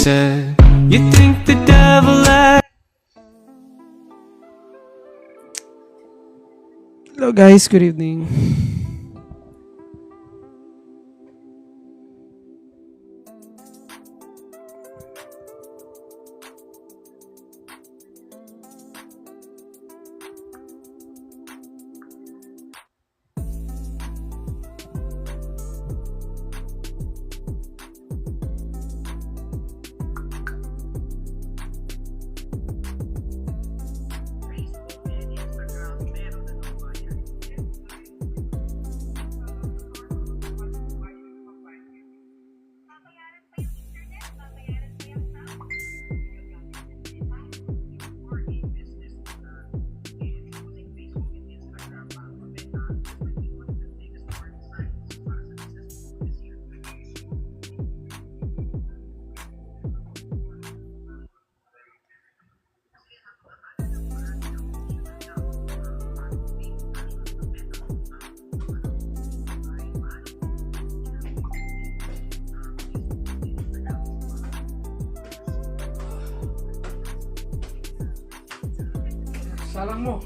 said, you think the devil had. Hello guys, good evening. Salang mo.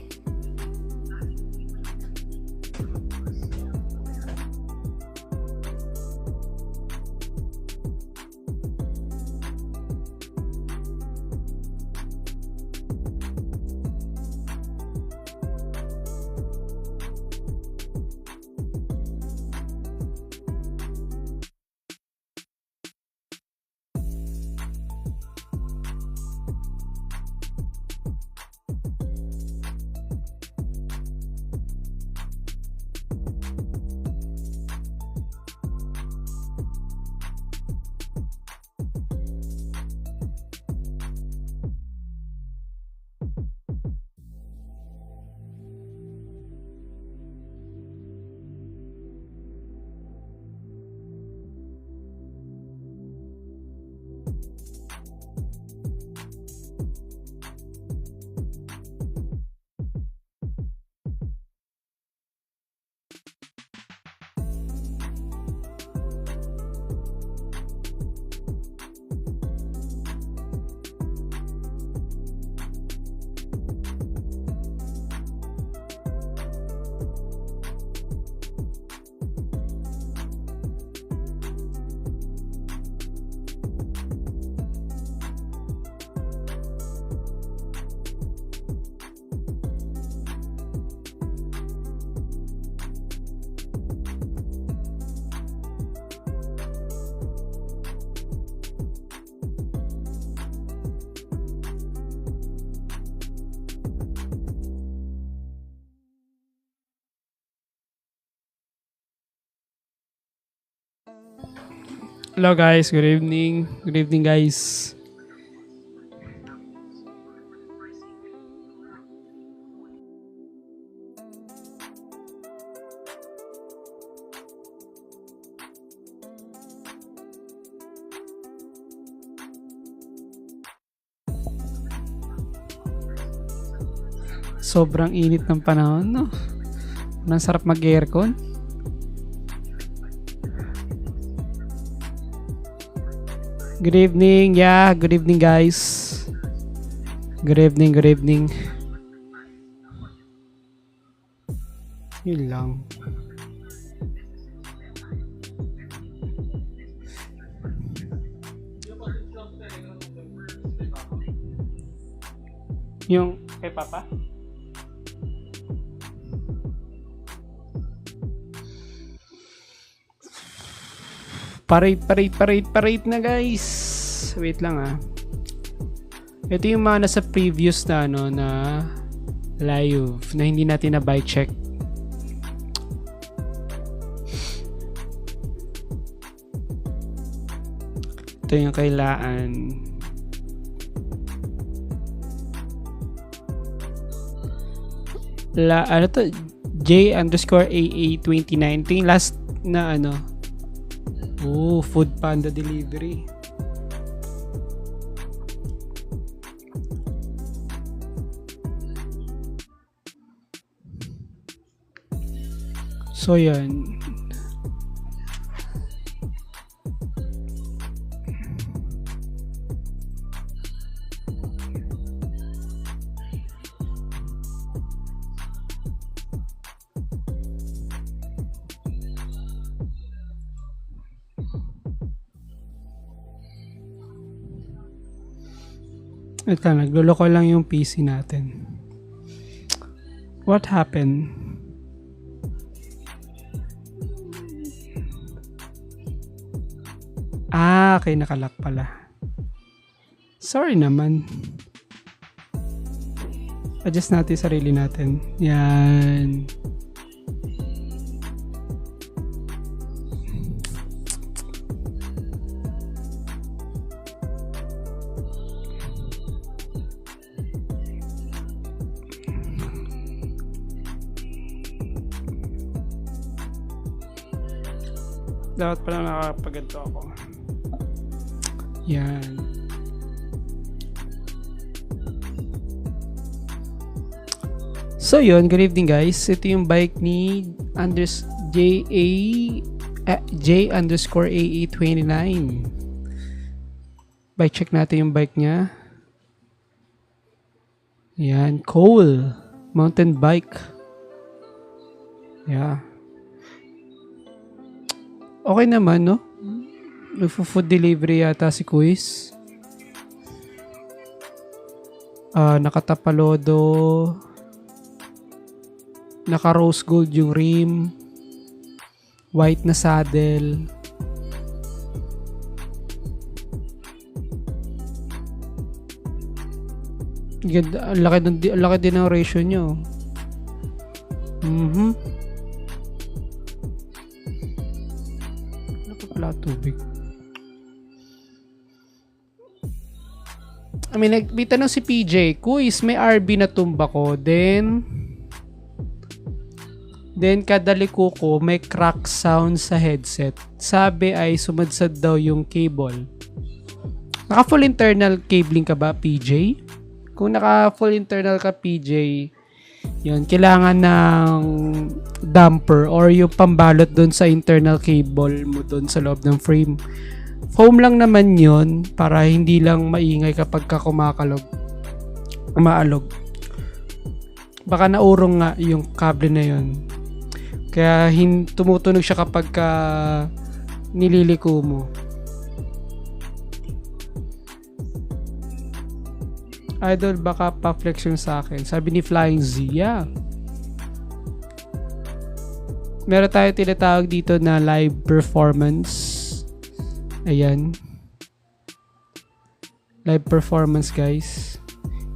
Hello guys, good evening. Good evening guys. Sobrang init ng panahon, no? Ang sarap mag-aircon. Good evening, yeah, good evening guys. Good evening, good evening. Yun lang. Yung kay Papa? Parade na guys. Wait lang ah. Ito yung mga nasa previous na ano na live na hindi natin na buy check. Ito yung kailangan. Ano to? J_AA29. Ito yung last na ano. Oh, Food Panda delivery. So yan. Ito, nagluloko lang yung PC natin. What happened? Okay, nakalock pala. Sorry naman. Adjust natin sarili natin. Yan. Dapat pala nakakapaganto ako. Yan. So yun, good evening guys. Ito yung bike ni J_A29. Bike check natin yung bike niya. Yan, Cole mountain bike. Yeah. Okay naman, no? Nagpo-food delivery yata si Quiz. Nakatapalodo. Naka-rose gold yung rim. White na saddle. Ganda, ang laki din ng ratio nyo. Ano pa pala tubig? May tanong si PJ, Kuis, may RB na tumba ko. Then kadaliko ko, may crack sound sa headset. Sabi ay sumadsad daw yung cable. Naka full internal cabling ka ba, PJ? Kung naka full internal ka, PJ, yun, kailangan ng damper or yung pambalot doon sa internal cable mo doon sa loob ng frame. Foam lang naman yun para hindi lang maingay kapag ka umaalog. Baka naurong nga yung kable na yun. Kaya tumutunog siya kapag ka nililiko mo. Idol, baka pa-flex yung sa akin. Sabi ni Flying Z, yeah. Meron tayo tinatawag dito na live performance. Ayan. Live performance, guys.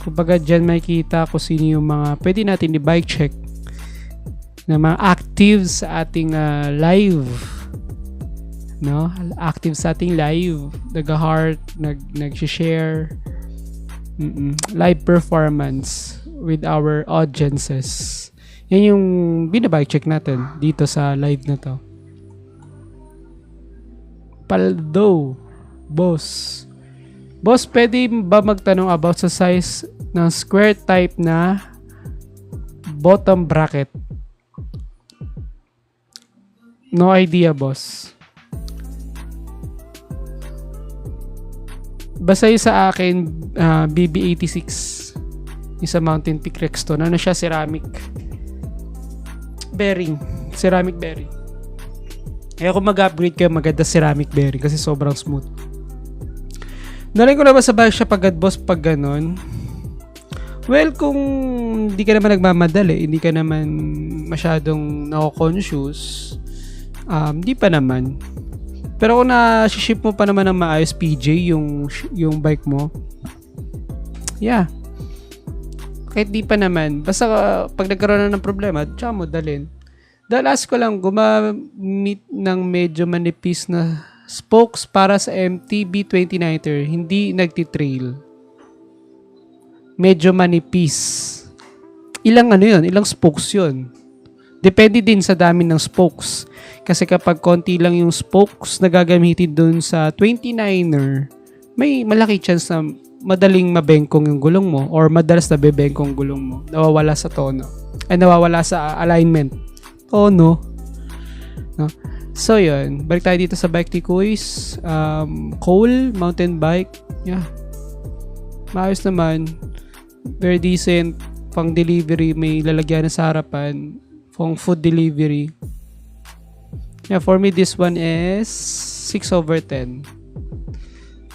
Kumbaga dyan makikita kung sino yung mga pwede natin i-bike check na mga active sa ating live. No? Active sa ating live. Nag-heart, nag-share. Live performance with our audiences. Yan yung binabike check natin dito sa live na to. Paldo, boss, pwede ba magtanong about sa size ng square type na bottom bracket? No idea, boss. Basta yung sa akin, BB86, yung sa Mountain Peak Rexton. Ano siya? Ceramic bearing. Kaya kung mag-upgrade kayo, maganda ceramic bearing kasi sobrang smooth. Nalay ko naman sa bike siya pagad, boss, pag ganon. Well, kung hindi ka naman nagmamadali, hindi ka naman masyadong nako-conscious, di pa naman. Pero kung na-ship mo pa naman ng maayos, PJ, yung bike mo, yeah. Kahit di pa naman, basta pag nagkaroon na ng problema, tsaka mo dalhin. Dahil ask ko lang, gumamit ng medyo manipis na spokes para sa MTB 29er, hindi nagtitrail. Medyo manipis. Ilang spokes yun. Depende din sa dami ng spokes. Kasi kapag konti lang yung spokes na gagamitin dun sa 29er, may malaki chance na madaling mabengkong yung gulong mo or madalas na bebengkong gulong mo. Nawawala sa tono. Nawawala sa alignment. Tono. No? So, yun. Balik tayo dito sa bike ni Kuis. Cole, mountain bike. Yeah. Maayos naman. Very decent. Pang delivery, may lalagyan na sa harapan. Pang food delivery. Yeah, for me, this one is 6/10.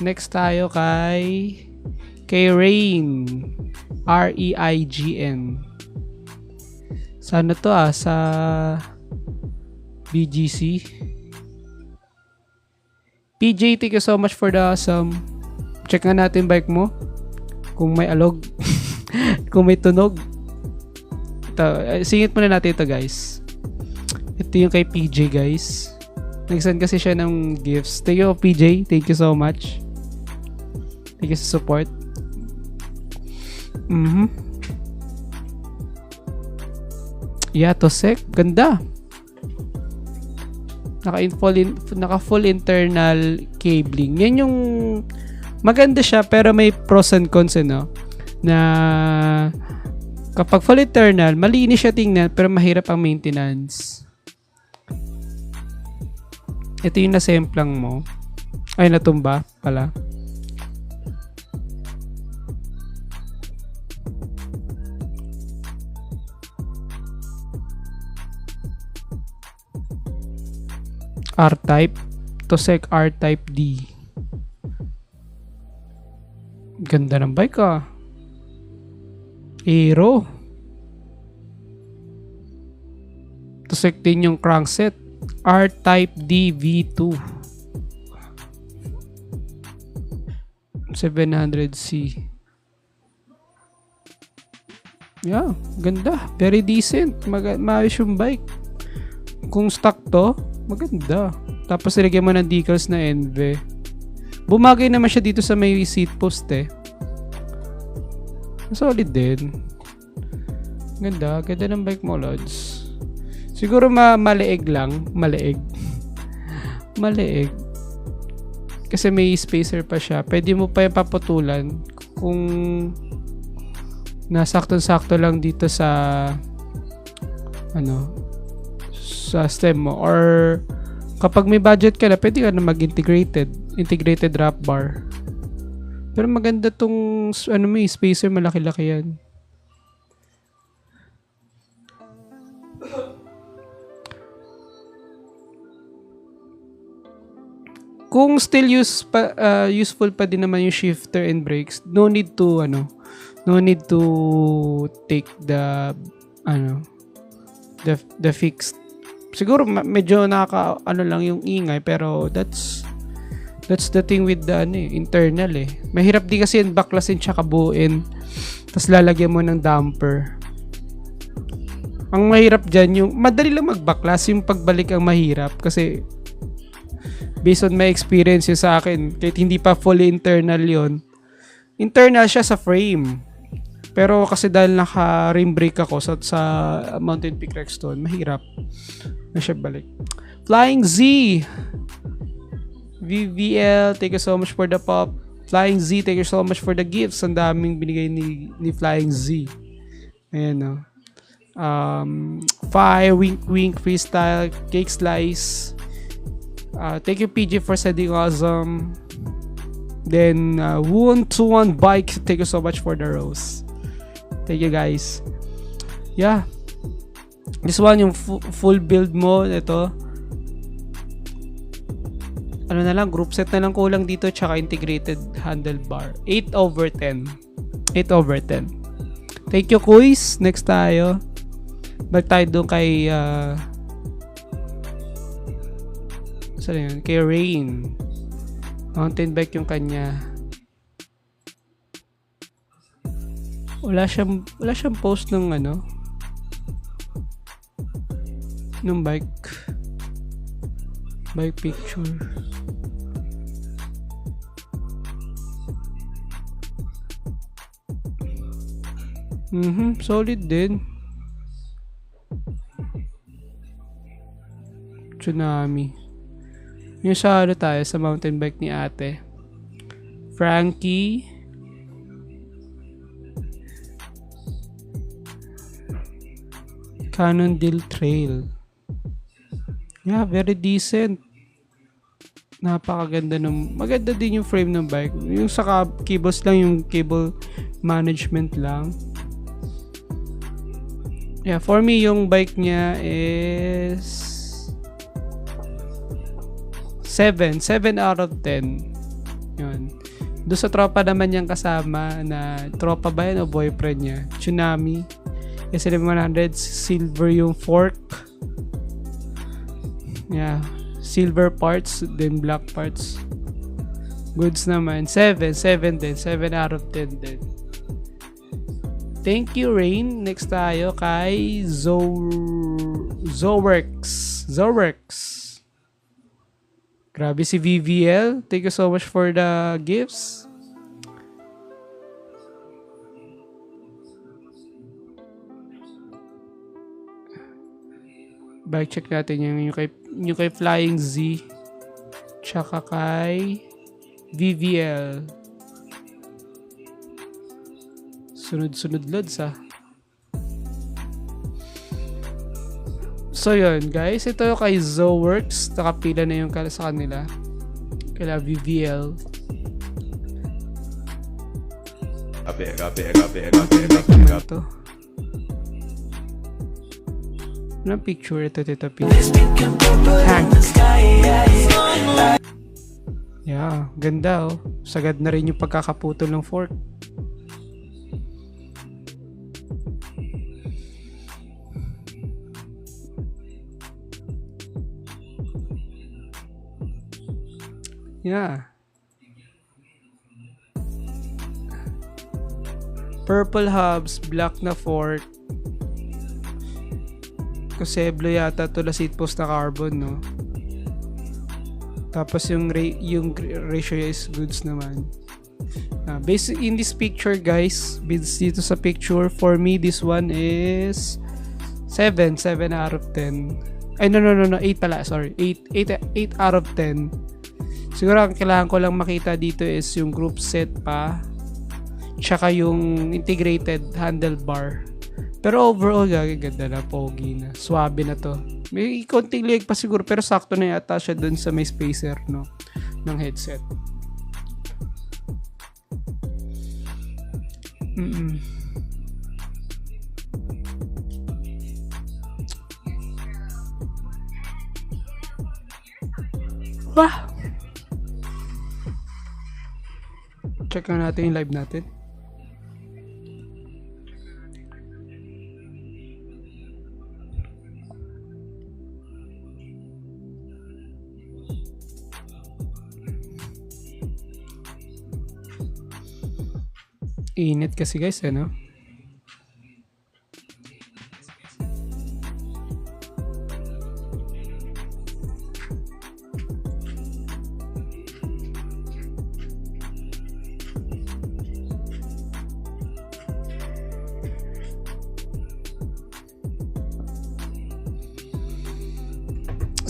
Next tayo kay Kay Rain. R-E-I-G-N. Sana to sa BGC. PJ, thank you so much for the awesome. Check nga natin bike mo. Kung may alog. Kung may tunog. Ito, singit muna natin ito guys. Ito yung kay PJ guys. Nag-send kasi siya ng gifts. Thank you PJ. Thank you so much. Thank you sa support. Yeah, Tosek. Ganda. Naka full internal cabling. Yan yung maganda siya pero may pros and cons no? Na kapag full internal, malinis siya tingnan pero mahirap ang maintenance. Ito yung nasemplang mo. Ay, natumba pala. R-Type. Tosek R-Type D. Ganda ng bike Aero. Tosek din yung crankset. R-Type D V2. 700C. Yeah, ganda. Very decent. Maayos yung bike. Kung stock to, maganda. Tapos nilagyan mo ng decals na NV. Bumagay naman siya dito sa may seat post Solid din. Ganda. Ganda ng bike mo, Lods. Siguro maliig lang. Maliig. Kasi may spacer pa siya. Pwede mo pa yung paputulan kung nasakto-sakto lang dito sa sa stem mo, or kapag may budget ka na, pwede ka na integrated wrap bar. Pero maganda tong may spacer, malaki-laki yan. Kung still useful pa din naman yung shifter and brakes, no need to take the fixed. Siguro medyo lang yung ingay, pero that's the thing with the internal Mahirap di kasi yung baklasin tsaka buuin. Tapos lalagyan mo ng damper. Ang mahirap dyan, yung madali lang magbaklas, yung pagbalik ang mahirap kasi based on my experience yun sa akin, kahit hindi pa fully internal yon, internal siya sa frame. Pero kasi dahil naka-rim brake ako sa Mountain Peak Rexton, mahirap na siya balik. Flying Z! VVL, thank you so much for the pop. Flying Z, thank you so much for the gifts. Ang daming binigay ni Flying Z. Ayan Fire, Wink Wink, Freestyle, Cake Slice. Thank you PG for sending awesome. Then 121 Bike, thank you so much for the rose. Thank you guys. Yeah. This one yung full build mo. Ito. Group set na lang kulang dito tsaka integrated handlebar. 8/10. 8/10. Thank you, Kuis. Next tayo. Balik tayo doon kay saan yun? Kay Rain. Mountain bike yung kanya. Wala siyang post ng ng bike picture. Solid din. Tsunami. Yung sa tayo sa mountain bike ni ate. Frankie. Cannondale Trail. Yeah, very decent. Napakaganda maganda din yung frame ng bike. Yung sa cables lang, yung cable management lang. Yeah, for me yung bike niya is 7 out of 10. Yun. Doon sa tropa naman niyang kasama na tropa ba yan o boyfriend niya? Tsunami. SM100 silver yung fork. Yeah. Silver parts, then black parts. Goods naman. 7 din. 7 out of 10 din. Thank you, Rain. Next tayo kay Zoworks. Grabe si VVL. Thank you so much for the gifts. Bike check natin yung kay Flying Z. Tsaka kay VVL. Sunod-sunod loads ah. So yun guys, ito yung kay Zoworks. Nakapila na yung sa kanila. Kaya VVL. Ito. Anong picture ito? Tank. Yeah, ganda oh. Sagad na rin yung pagkakaputol ng fork. Yeah. Purple hubs, black na fork. Coseblo yata to the seat post na carbon, no? Tapos yung ratio is goods naman. Based in this picture, guys, dito sa picture, for me, this one is 7 out of 10. Ay, no, 8 pala, sorry. 8 out of 10. Siguro ang kailangan ko lang makita dito is yung group set pa, tsaka yung integrated handlebar. Pero overall, ganda na, pogi na. Swabe na to. May konting leg pa siguro, pero sakto na yata siya dun sa may spacer, no, ng headset. Bah! Check na natin yung live natin. Init kasi guys, no?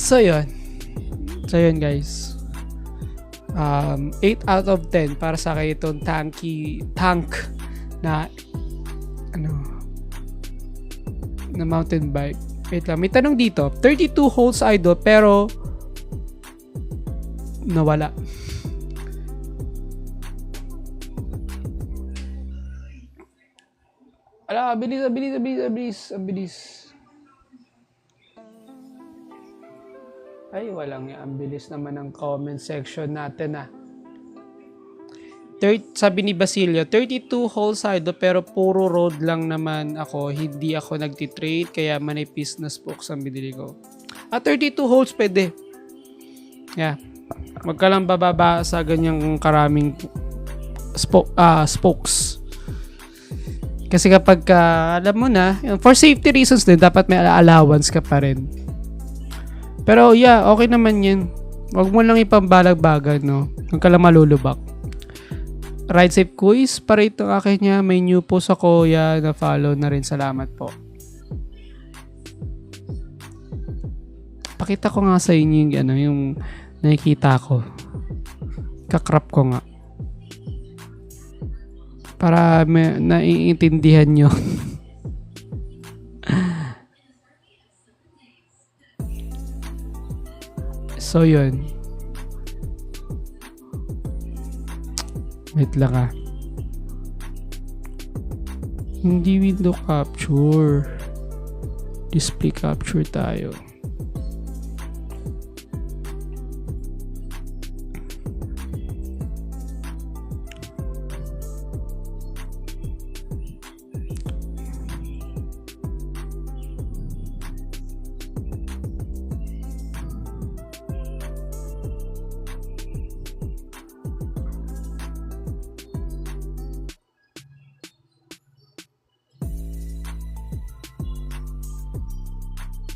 So yun guys. 8 out of 10 para sa akin itong tank na na mountain bike. Wait lang, may tanong dito. 32 holes idol pero nawala. Ala, bilis. Ay, walang ang bilis naman ng comment section natin ah. Sabi ni Basilio, 32 holes idol pero puro road lang naman ako. Hindi ako nagtitrade kaya manipis na spokes ang binili ko. 32 holes pwede. Yeah. Wag ka lang bababa sa ganyang karaming spokes. Kasi kapag alam mo na, for safety reasons din, dapat may allowance ka pa rin. Pero yeah, okay naman yun. Huwag mo lang ipambalag-bagan, no? Huwag ka lang malulubak. Ride safe quiz, para ito akin niya. May new post ako, yeah, na-follow na rin. Salamat po. Pakita ko nga sa inyo yung nakikita ko. Kakrap ko nga. Para naiintindihan nyo. So, yun. Wait lang ah. Hindi window capture. Display capture tayo.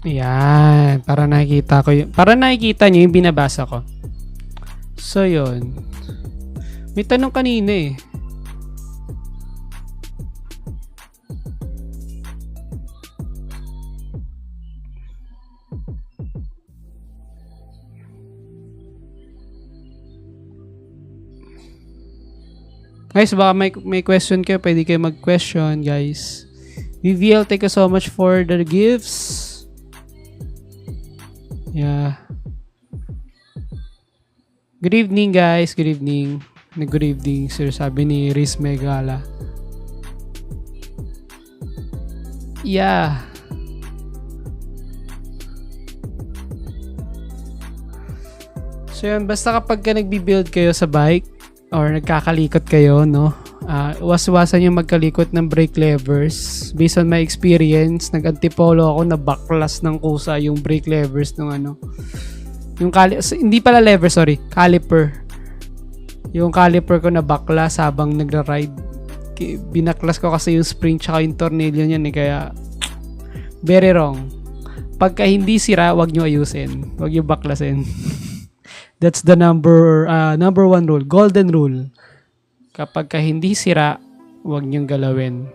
Yan, para nakikita ko yun. Para nakikita nyo yung binabasa ko. So, yun. May tanong kanina eh. Guys, baka may question kayo. Pwede kayo mag-question, guys. VVL, thank you so much for the gifts. Yeah. Good evening, guys. Good evening. Good evening, sir. Sabi ni Riz Megala. Yeah. So yun, basta kapag ka nagbi-build kayo sa bike or nagkakalikot kayo, no? Iwas-iwasan yung magkalikot ng brake levers. Based on my experience, nag-antipolo ako na baklas ng kusa yung brake levers ng ano. Yung hindi pala lever, sorry, caliper. Yung caliper ko na baklas habang nagra-ride. Binaklas ko kasi yung spring tsaka yung tornilyo niyan eh, kaya very wrong. Pagka hindi sira, wag nyo ayusin. Wag nyo baklasin. That's the number one rule, golden rule. Kapag ka hindi sira, huwag niyong galawin.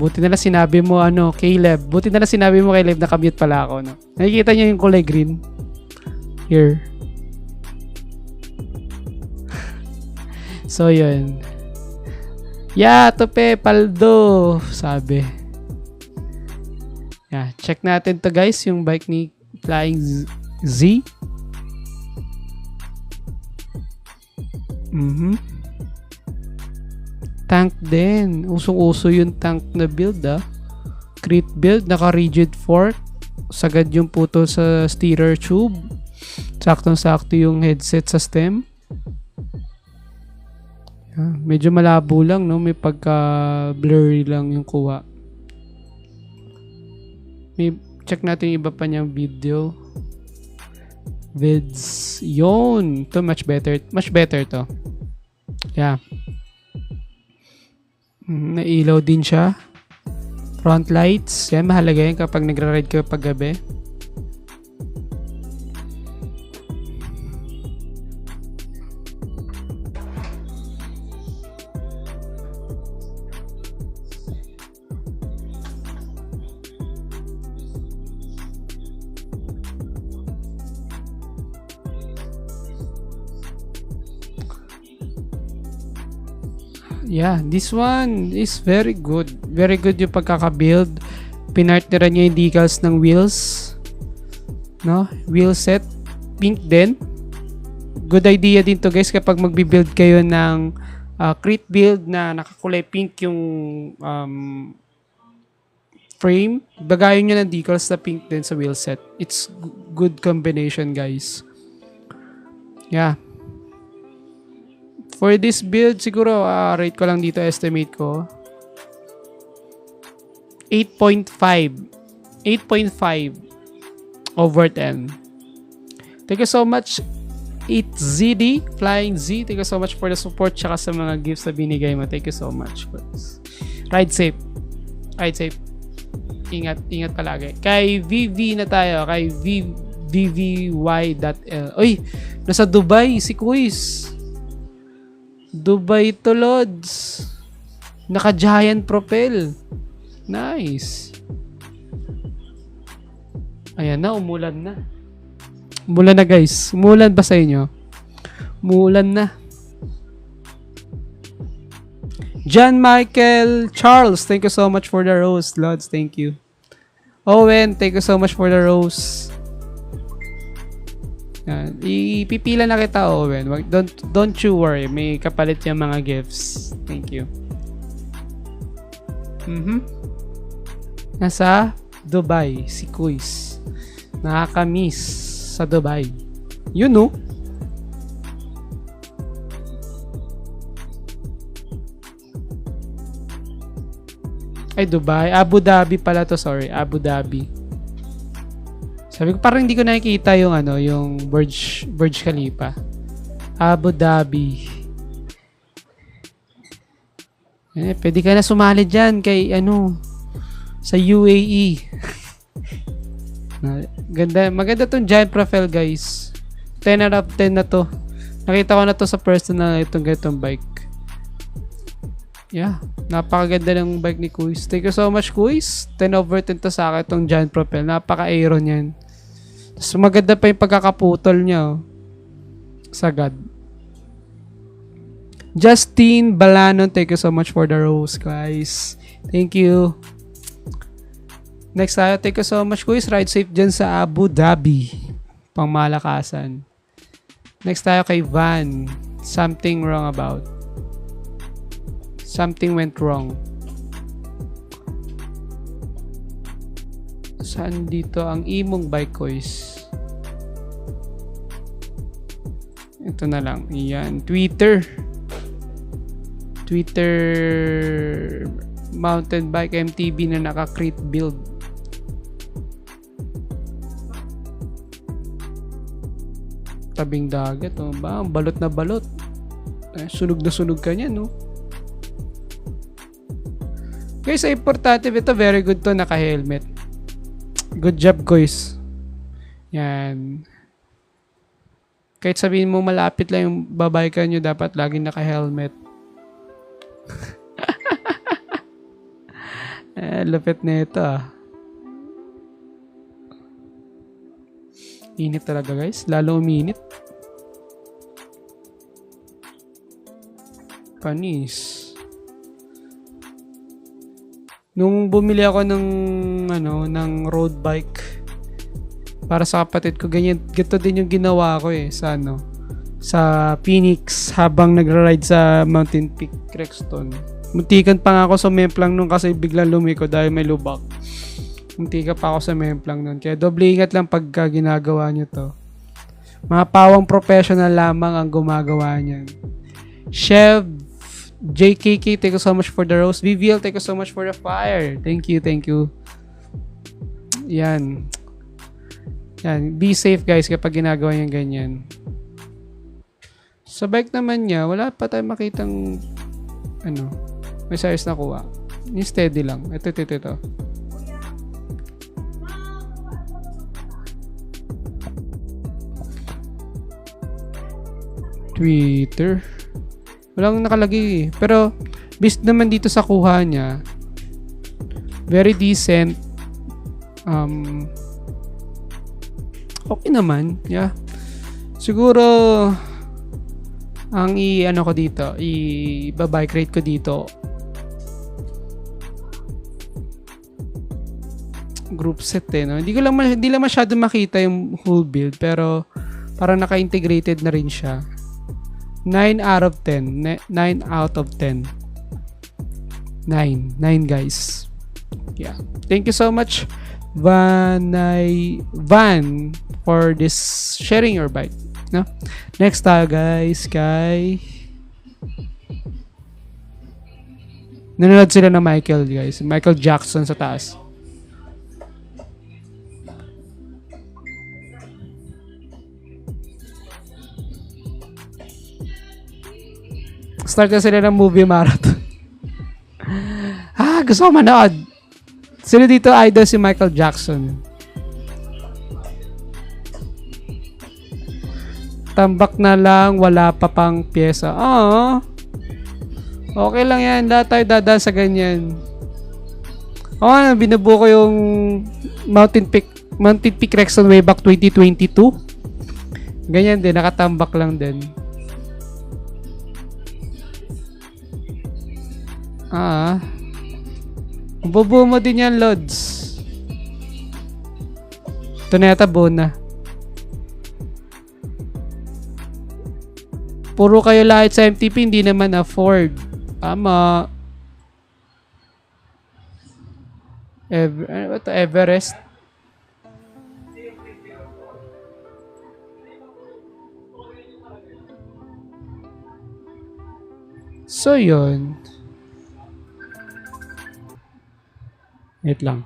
Buti na lang sinabi mo Caleb. Buti na lang sinabi mo Caleb na commute pala ako, no. Nakikita niyo yung kulay green? Here. So, yun. Yeah, tope, paldo. Sabi. Yeah, check natin to guys, yung bike ni Flying Z. Tank din. Usong-uso yung tank na build, Crit build, naka-rigid fork. Sagad yung puto sa steerer tube. Saktong-sakto yung headset sa stem. Medyo malabo lang, no? May pagka-blurry lang yung kuha. Check natin yung iba pa niyang video. Vids. Yun. Ito, much better. Much better to. Yeah. Nailaw din siya. Front lights. Yan, mahalaga yan kapag nagra-ride kayo pag gabi. Yeah, this one is very good. Very good yung pagkaka-build. Pinartneran niya yung decals ng wheels. No? Wheel set. Pink din. Good idea din to guys kapag magbi-build kayo ng crit build na nakakulay pink yung frame. Bagayin nyo ng decals na pink din sa wheel set. It's good combination guys. Yeah. For this build, siguro, rate ko lang dito, estimate ko. 8.5. 8.5 over 10. Thank you so much, 8ZD, Flying Z. Thank you so much for the support tsaka sa mga gifts na binigay mo. Thank you so much. Ride safe. Ride safe. Ingat palagi. Kay VV na tayo. Kay VVY.L. Uy, nasa Dubai si Quiz. Dubai to, Lods. Naka-giant propel. Nice. Ayan na, umulan na. Umulan na, guys. Umulan ba sa inyo? Umulan na. John Michael Charles, thank you so much for the rose. Lods, thank you. Owen, thank you so much for the rose. Yan. Ipipila na kita, Owen. Don't you worry. May kapalit yung mga gifts. Thank you. Nasa Dubai, si Quiz. Nakaka-miss sa Dubai. You know. Ay, Dubai. Abu Dhabi pala to. Sorry. Abu Dhabi. Sabi ko, parang hindi ko nakikita yung yung Burj Khalifa. Abu Dhabi. Pwede ka na sumali dyan kay sa UAE. Maganda tong giant profile, guys. 10 out of 10 na to. Nakita ko na to sa personal itong ganitong bike. Yeah, napakaganda ng bike ni Quiz. Thank you so much, Quiz. 10 over 10 to sa akin itong giant propel. Napaka-aero niyan. Tapos maganda pa yung pagkakaputol niya. Sagad. Justine Balanon, thank you so much for the rose, guys. Thank you. Next tayo, thank you so much, Quiz. Ride safe dyan sa Abu Dhabi. Pangmalakasan. Next tayo kay Van. Something wrong about. Something went wrong. Saan dito ang imong bike, Quiz? Ito na lang. Iyan. Twitter mountain bike MTB na naka-crate build. Tabing dagat. Ba? Balot na balot. Sunog na sunog ka niyan, no? Guys, importante ito. Very good to. Naka-helmet. Good job, guys. Yan. Kahit sabihin mo malapit lang yung babaykan nyo, dapat laging naka-helmet. Lupit na ito, Init talaga, guys. Lalo uminit. Panis. Nung bumili ako ng road bike para sa kapatid ko, ganito din yung ginawa ko sa Phoenix habang nagra-ride sa Mountain Peak Crexton. Muntikan pa nga ako sa memplang nung kasi biglang lumiko dahil may lubak. Muntikan pa ako sa memplang nun. Kaya doble ingat lang pagka ginagawa nyo to. Mga pawang professional lamang ang gumagawa niyan. Chev JKK, thank you so much for the rose. VVL, thank you so much for the fire. Thank you. Yan. Be safe, guys, kapag ginagawa yung ganyan. Sa bike naman niya, wala pa tayong makitang may size na kuha. Yung steady lang. Ito. Twitter. Walang nakalagay. Pero, based naman dito sa kuha niya, very decent. Okay naman. Yeah. Siguro, ang ko dito, i-bike rate ko dito, group set no? Hindi lang masyado makita yung whole build, pero parang naka-integrated na rin siya. 9 out of 10. 9 out of 10. 9, guys. Yeah. Thank you so much, Van, for this sharing your bike. No? Next tayo, guys, kay nanonood sila ng Michael, guys. Michael Jackson sa taas. Start na sila ng movie marathon. Gusto ko manood. Sino dito idol si Michael Jackson? Tambak na lang, wala pa pang pyesa. Okay lang yan. Lahat tayo dadaan sa ganyan. Binubuo ko yung Mountain Peak Rexon way back 2022. Ganyan din, nakatambak lang din. Bubuo mo din yan, Lods. Ito na yata bona. Puro kayo lahat sa MTP, hindi naman afford. Tama. Ano ba ito? Everest? So, yun. Wait lang.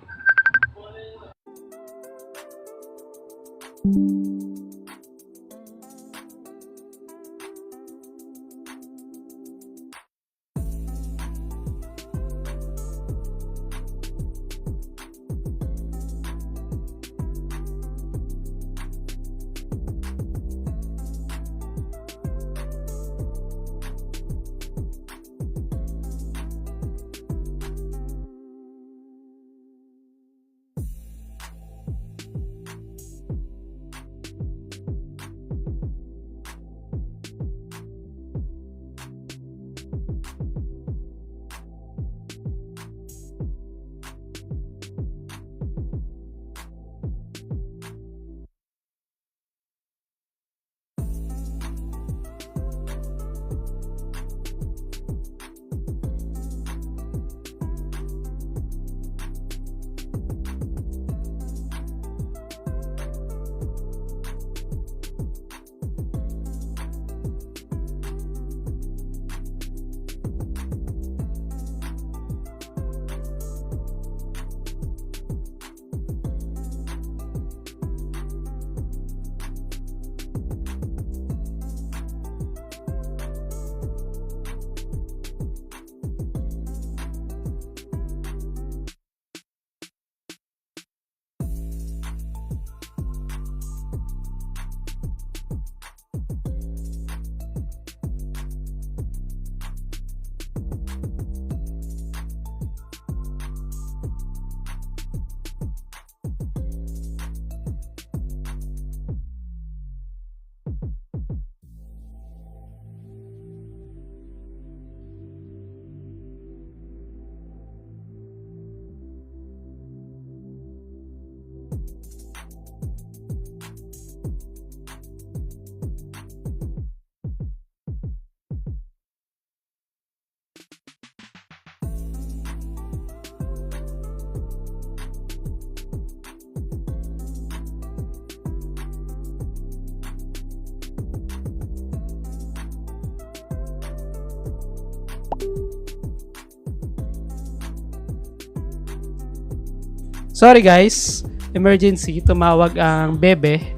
Sorry guys, emergency, tumawag ang bebe.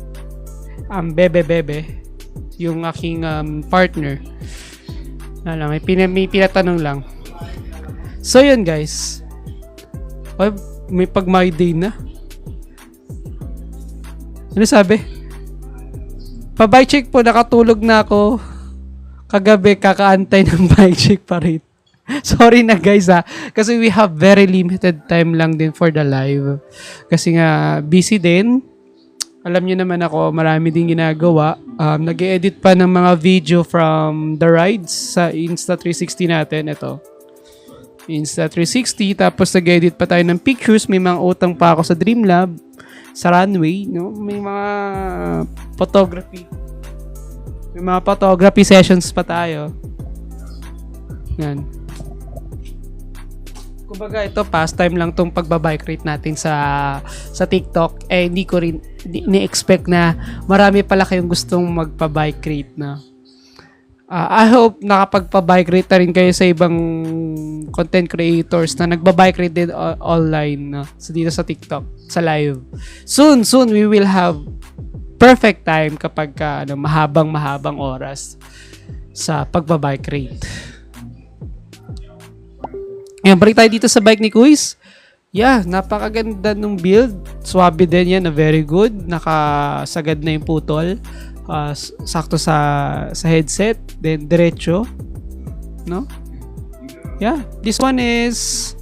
Ang bebe, yung aking partner. May pinatanong lang. So yun guys. May pag my day na. Ano sabi? Pa-bike check po, nakatulog na ako. Kagabi, kakaantay ng bike check pa rin. Sorry na guys kasi we have very limited time lang din for the live. Kasi nga busy din. Alam niyo naman ako, marami din ginagawa. Nag-edit pa ng mga video from the rides sa Insta360 natin. Ito. Insta360. Tapos nag-edit pa tayo ng pictures. May mga utang pa ako sa Dreamlab. Sa runway. No? May mga photography. May mga photography sessions pa tayo. Yan. Kumbaga ito pastime lang tong pagbabike rate natin sa TikTok. Hindi ko rin ni-expect na marami pala kayong gustong magpa-bike rate na. I hope nakapagpa-bike rate na rin kayo sa ibang content creators na nagba-bike rate din online so dito sa TikTok, sa live. Soon we will have perfect time kapag mahabang oras sa pagbabike rate. Ayan, balik tayo dito sa bike ni Kuis. Yeah, napakaganda ng build. Swabe din yan, na very good. Nakasagad na yung putol. Sakto sa headset. Then, diretso. No? Yeah, this one is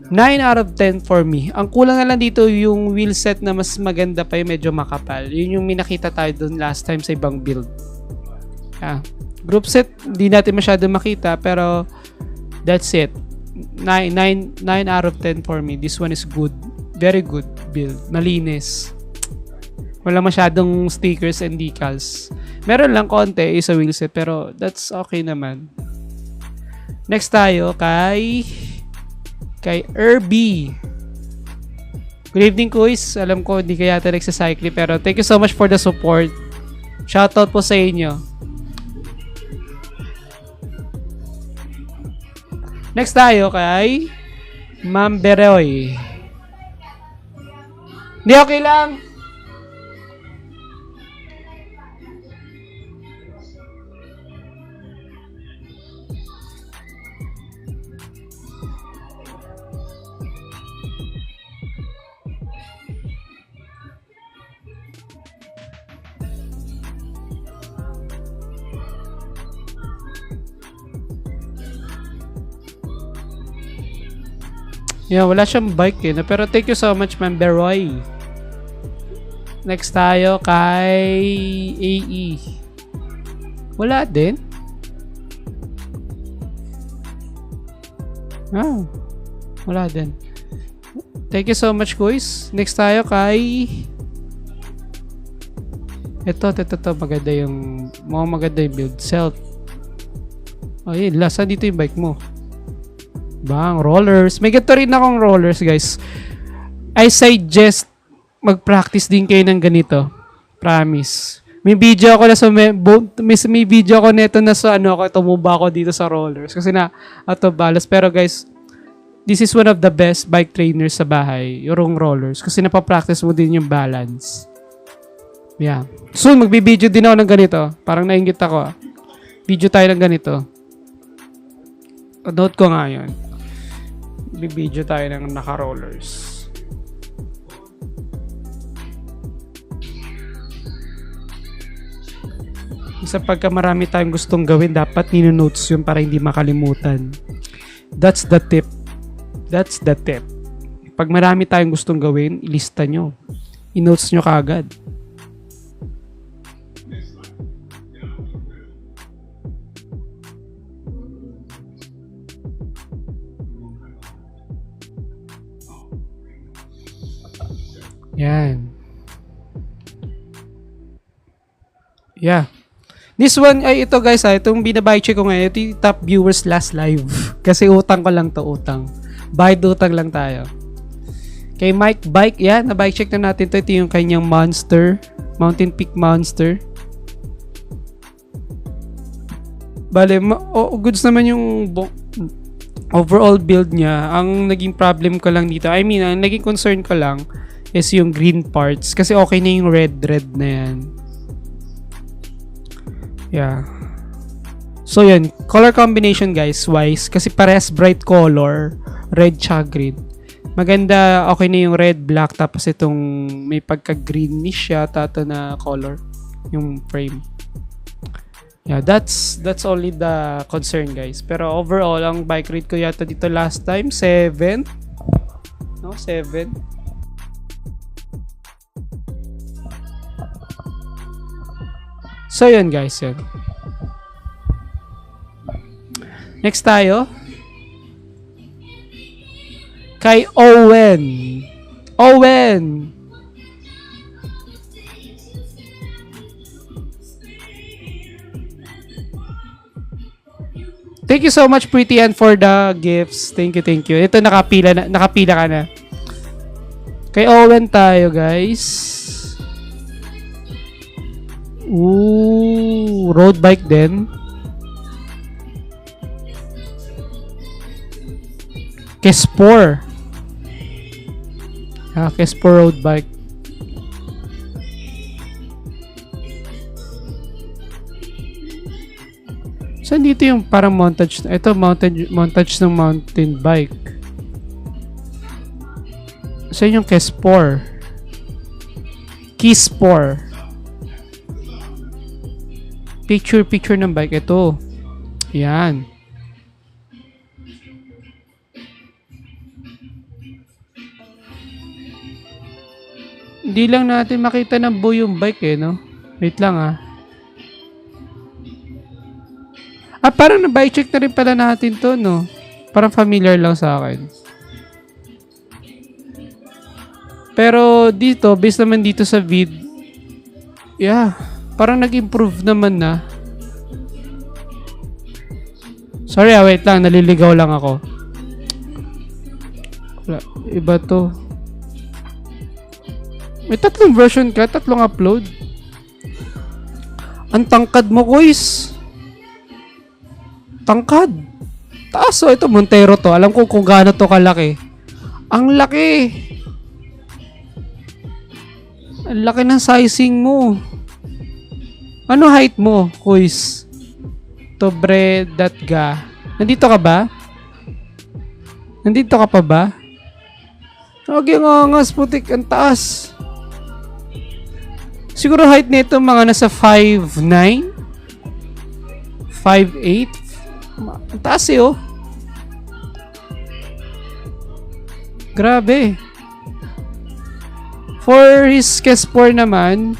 9 out of 10 for me. Ang kulang na lang dito yung wheel set na mas maganda pa yung medyo makapal. Yun yung minakita tayo dun last time sa ibang build. Yeah. Group set, hindi natin masyado makita pero that's it. 9 out of 10 for me. This one is good. Very good build. Malinis. Wala masyadong stickers and decals. Meron lang konti sa wheel set pero that's okay naman. Next tayo kay Irby. Good evening, Kuis. Alam ko hindi kaya yata nagsacycle pero thank you so much for the support. Shoutout po sa inyo. Next tayo kay Ma'am Beroy. Hindi, okay lang. Yeah, wala siyang bike eh. Pero thank you so much, Ma'am Beroy. Next tayo kay AE. Wala din. Wala din. Thank you so much, guys. Next tayo kay ito, maganda yung maganda yung build. Celt. Ayun, lasa dito yung bike mo. Bang, rollers. May ganito rin akong rollers, guys. I suggest mag-practice din kayo ng ganito. Promise. May video ako na sa may video ako nito na sa tumuba ako dito sa rollers kasi na ato balas. Pero guys, this is one of the best bike trainers sa bahay, yung rollers kasi napapractice mo din yung balance. Yeah. Soon magbi-video din ako ng ganito. Parang nainggit ako. Video tayo ng ganito. Note ko nga yun. Bibidyo tayo ng naka-rollers. Isa pagka marami tayong gustong gawin, dapat nino-notes yun para hindi makalimutan. That's the tip. That's the tip. Pag marami tayong gustong gawin, ilista nyo. I-notes nyo kaagad. Yan. Yeah. This one, ay ito guys itong binabike check ko ngayon, ito yung top viewers last live. Kasi utang ko lang to, utang. Bayad utang lang tayo. Kay Mike Bike, yan, na-bike check na natin to. Ito yung kanyang Monster, Mountain Peak Monster. Bale, goods naman yung overall build niya. Ang naging problem ko lang dito, ang naging concern ko lang is yung green parts kasi okay na yung red na yan. Yeah. So yun, color combination guys wise kasi parehas bright color, red tsaka green. Maganda, okay na yung red, black tapos itong may pagka-greenish yata ito na color yung frame. Yeah, that's only the concern guys. Pero overall, ang bike rate ko yata dito last time 7. No, 7. So, yun guys, yun. Next tayo. Kay Owen. Owen! Thank you so much, Pretty Ann, for the gifts. Thank you. Ito, nakapila ka na. Kay Owen tayo, guys. Ooh, road bike din. Kespor. Kespor road bike. Saan dito yung parang montage? Ito, montage ng mountain bike. Saan yung Kespor? Kispor. Picture ng bike. Ito. Yan. Hindi lang natin makita ng buo yung bike no? Wait lang parang na-bike check na rin pala natin to, no? Parang familiar lang sa akin. Pero dito, based naman dito sa parang nag-improve naman na. Sorry wait lang, naliligaw lang ako. Wala, iba to. May 3 version ka, 3 upload. Ang tangkad mo, guys. Tangkad. Taas ito, Montero to. Alam ko kung gaano to kalaki. Ang laki. Ang laki ng sizing mo. Ano height mo, guys? Tobre.ga. Nandito ka ba? Nandito ka pa ba? Okay nga angas, putik. Ang taas. Siguro height nito mga nasa 5'9", 5'8". Ang taas Grabe. For his Kespor naman,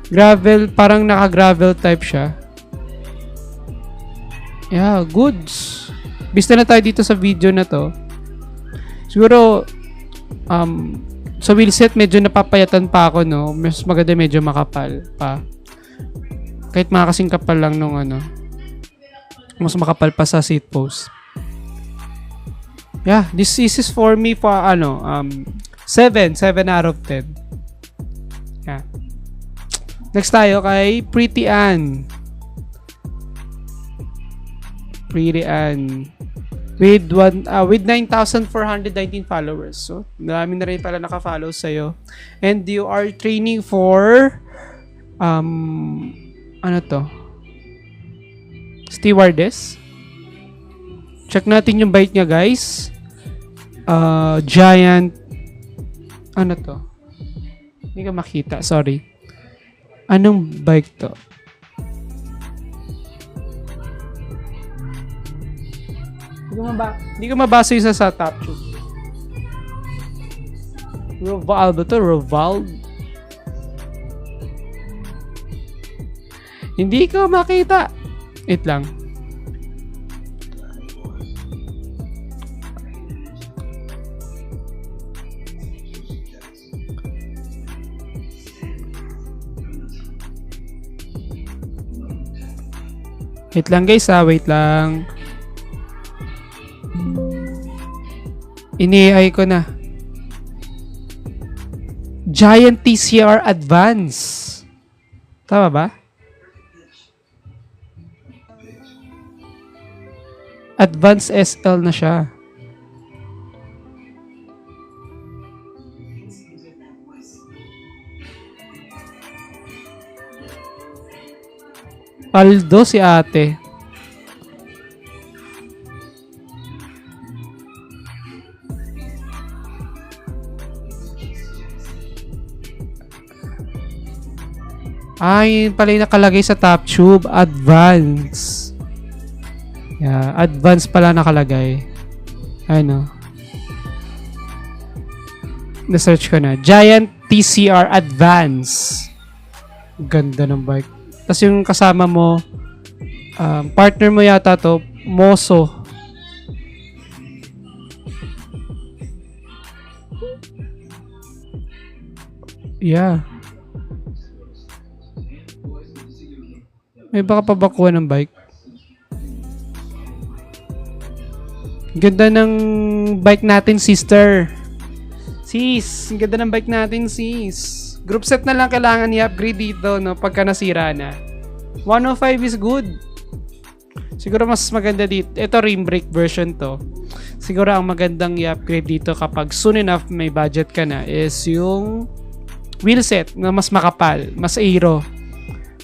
gravel, parang naka-gravel type siya. Yeah, goods. Bista na tayo dito sa video na to. Siguro, sa wheelset, medyo napapayatan pa ako, no? Mas maganda medyo makapal pa. Kahit mga kasing kapal lang nung mas makapal pa sa seat post. Yeah, this is for me for 7 out of 10. Yeah. Next tayo kay Pretty Ann. Pretty Ann. With 9,419 followers. So, marami na rin pala naka-follow sa'yo. And you are training for stewardess. Check natin yung bike niya, guys. Giant. Hindi ka makita. Sorry. Anong bike to? Hindi ko mabasa yung sa top tube. Roval ba to? Roval? Hindi ko makita. Wait lang. Wait lang guys wait lang. Ini-AI ko na. Giant TCR Advance. Tama ba? Advance SL na siya. Paldo si ate. Yun pala yung nakalagay sa top tube. Advance. Yeah, advance pala nakalagay. Na-search ko na. Giant TCR Advance. Ganda ng bike. Tapos yung kasama mo, partner mo yata to, Moso. Yeah. May baka pabakuha ng bike. Ganda ng bike natin, sister. Sis, ganda ng bike natin, sis. Group set na lang kailangan i-upgrade dito, no? Pagka nasira na. 105 is good. Siguro mas maganda dito. Ito, rim brake version to. Siguro ang magandang i-upgrade dito kapag soon enough may budget ka na is yung wheelset na mas makapal, mas aero.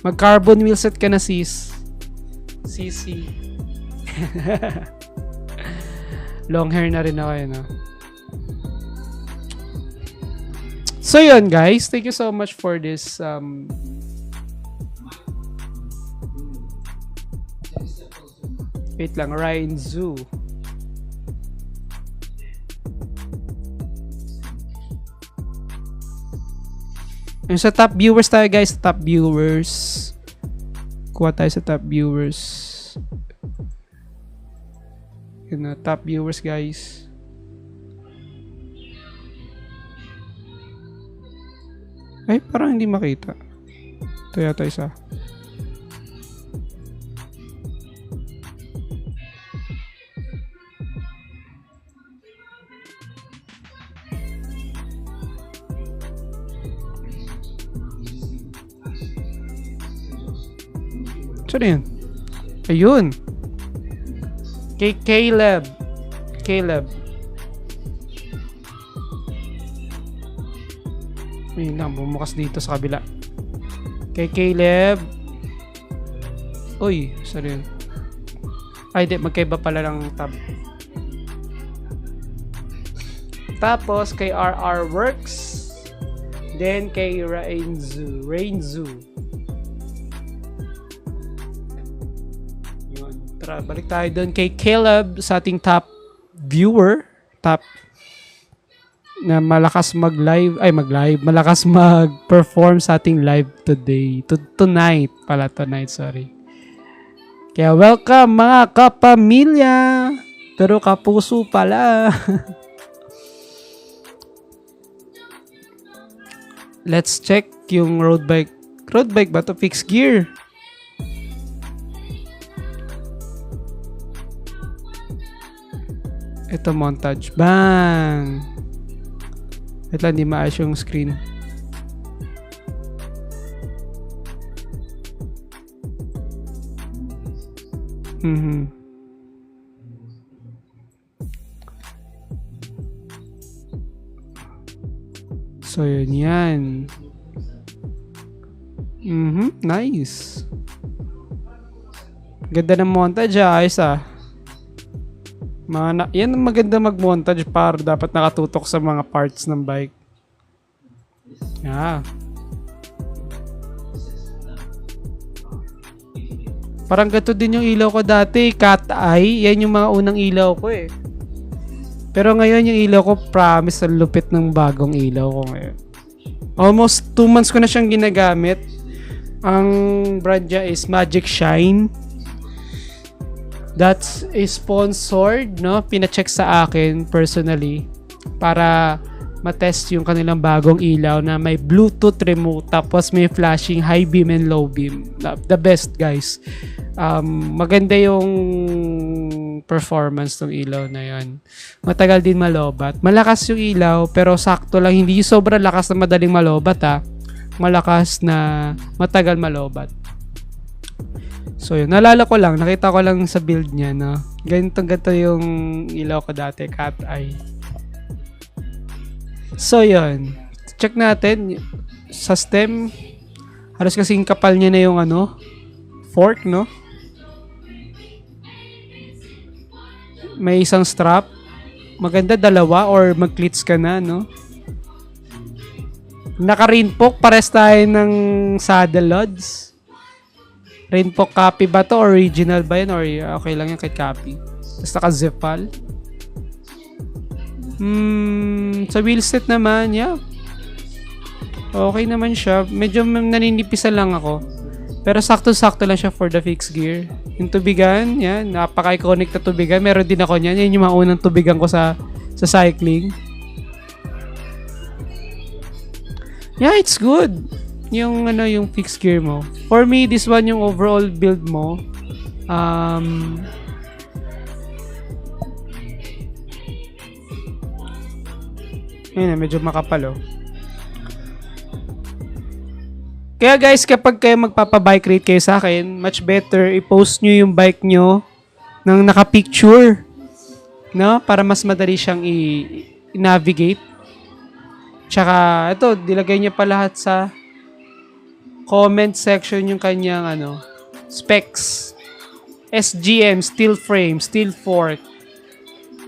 Mag-carbon wheelset ka na, sis. Sisi. Long hair na rin ako, So yun guys, thank you so much for this wait lang, Ryan Zoo. Yung sa top viewers tayo guys, top viewers. Kuha tayo sa top viewers. Yun na, top viewers guys. Ay, parang hindi makita. Ito yata isa. Saan yun? Ayun. Kay Caleb. Ayun lang, bumukas dito sa kabila. Kay Caleb. Uy, sorry. Ay, di, magkaiba pala ng tab. Tapos, kay RR Works. Then, kay Rainzu. Yun. Tara, balik tayo doon kay Caleb sa ating top viewer. Top na malakas malakas mag-perform sa ating live today. Tonight, sorry. Kaya welcome mga kapamilya. Pero kapuso pala. Let's check yung road bike. Road bike ba to? Fixed gear. Ito montage. Bang! Wait lang, di maayos yung screen. So, yun yan. Nice. Ganda ng montage ayos yan ang maganda mag-montage para dapat nakatutok sa mga parts ng bike. Parang gato din yung ilaw ko dati, cat eye. Yan yung mga unang ilaw ko eh. Pero ngayon yung ilaw ko, promise, ang lupit ng bagong ilaw ko ngayon. Almost 2 months ko na siyang ginagamit. Ang brand niya is Magic Shine. That's sponsored, no? Pina-check sa akin personally para matest yung kanilang bagong ilaw na may Bluetooth remote tapos may flashing high beam and low beam. The best, guys. Maganda yung performance ng ilaw na yon. Matagal din malobat. Malakas yung ilaw pero sakto lang. Hindi sobrang lakas na madaling malobat Malakas na matagal malobat. So yun, naalala ko lang, nakita ko lang sa build niya na ganito yung ilaw ko dati, cat eye. So yun, check natin sa stem. Halos kasing kapal niya na yung fork, no? May isang strap. Maganda 2 or mag-clits ka na, no? Naka-rinpok, pares tayo ng saddle loads. Rinpok copy ba to? Original ba yun? Or okay lang yan kahit copy. Tapos naka-zipal. Sa wheel set naman, yeah. Okay naman siya. Medyo naninipisan lang ako. Pero sakto-sakto lang siya for the fixed gear. Yung tubigan, yan. Napaka-iconic na tubigan. Meron din ako niyan. Yan yung mga unang tubigan ko sa cycling. Yeah, it's good. Yung yung fixed gear mo. For me, this one yung overall build mo. Ayun, medyo makapal Kaya guys, kapag kayo magpapa-bike rate kayo sa akin, much better i-post nyo yung bike nyo nang naka-picture. No? Para mas madali siyang i-navigate. Tsaka, ito, dilagay nyo pa lahat sa comment section yung kanyang specs. SGM, steel frame, steel fork,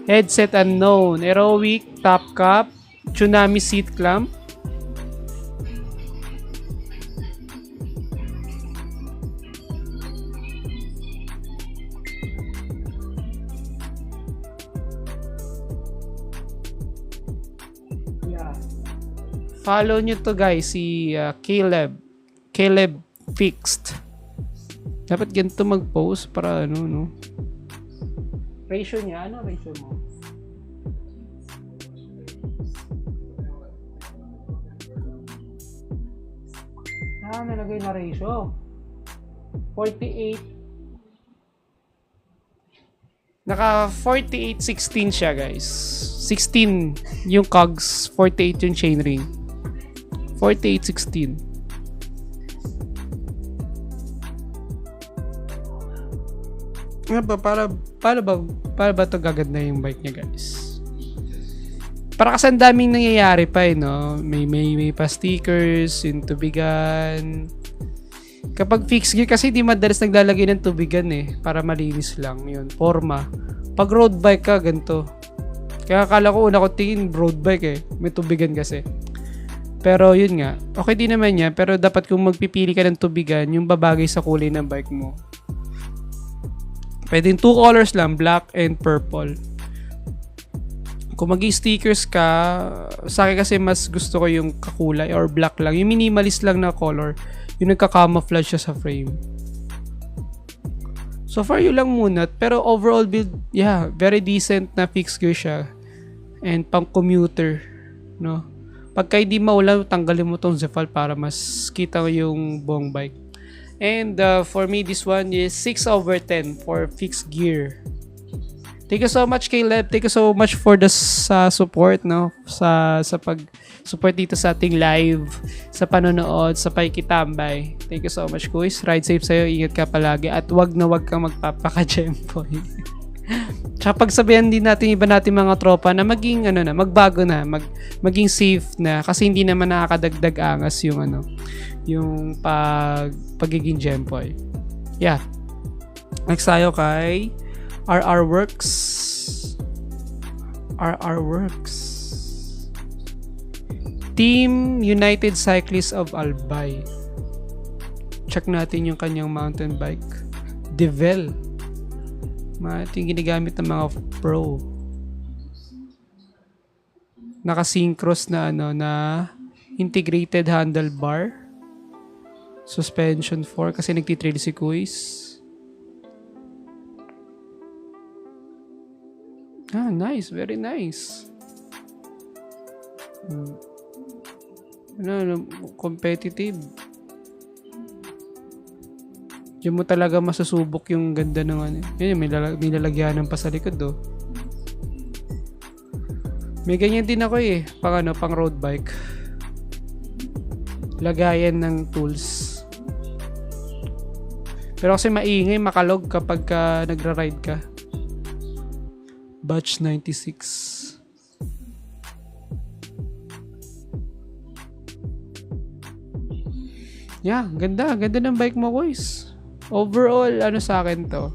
headset unknown, aerowick, top cap, Tsunami seat clamp, Yeah. Follow nyo to guys, si Caleb. Caleb Fixed. Dapat ganito mag-post para ano, no? Ratio niya, ano ratio mo? Nalagay na ratio. 48. Naka 48-16 siya guys. 16 yung cogs, 48 yung chainring. 48-16. Nga ba, para ba ito gaganda yung bike niya guys? Para kasi ang daming nangyayari pa no? May pa stickers, yung tubigan. Kapag fixed gear kasi di madalas naglalagay ng tubigan para malinis lang yun. Forma. Pag road bike ka, ganito. Kaya akala ko una ko tingin road bike may tubigan kasi. Pero yun nga, okay din naman yan. Pero dapat kung magpipili ka ng tubigan, yung babagay sa kulay ng bike mo. Pwedeng 2 colors lang, black and purple. Kung mag-stickers ka, sa akin kasi mas gusto ko yung kakulay or black lang. Yung minimalist lang na color. Yung nagka-camouflage siya sa frame. So far, yun lang muna. Pero overall build, yeah, very decent na fixed gear siya. And pang commuter, no? Pagka hindi maulan, tanggalin mo tong Zefal para mas kita yung buong bike. And for me, this one is 6/10 for fixed gear. Thank you so much, Caleb. Thank you so much for the support, no? Sa pag-support dito sa ating live, sa panonood, sa pakikitambay. Thank you so much, Kuis. Ride safe sa'yo. Ingat ka palagi. At wag kang magpapaka-gempoy. Tsaka pagsabihan din natin iba natin mga tropa na maging magbago na, maging safe na kasi hindi naman nakakadagdag angas yung pagiging gempoy. Yeah. Next tayo kay RR Works. RR Works. Team United Cyclists of Albay. Check natin yung kanyang mountain bike. Devel. Ito yung ginagamit ng mga pro. Naka-synchros na na integrated handlebar. Suspension 4 kasi nagtitrail si Kuis. Nice. Very nice. Competitive. Diyan mo talaga masusubok yung ganda ng Yan, may lalagyanan pa sa likod, May ganyan din ako pang road bike. Lagayan ng tools. Pero kasi maingay, makalog kapag nagra-ride ka. Batch 96. Yeah, ganda ng bike mo, boys. Overall, sa akin to?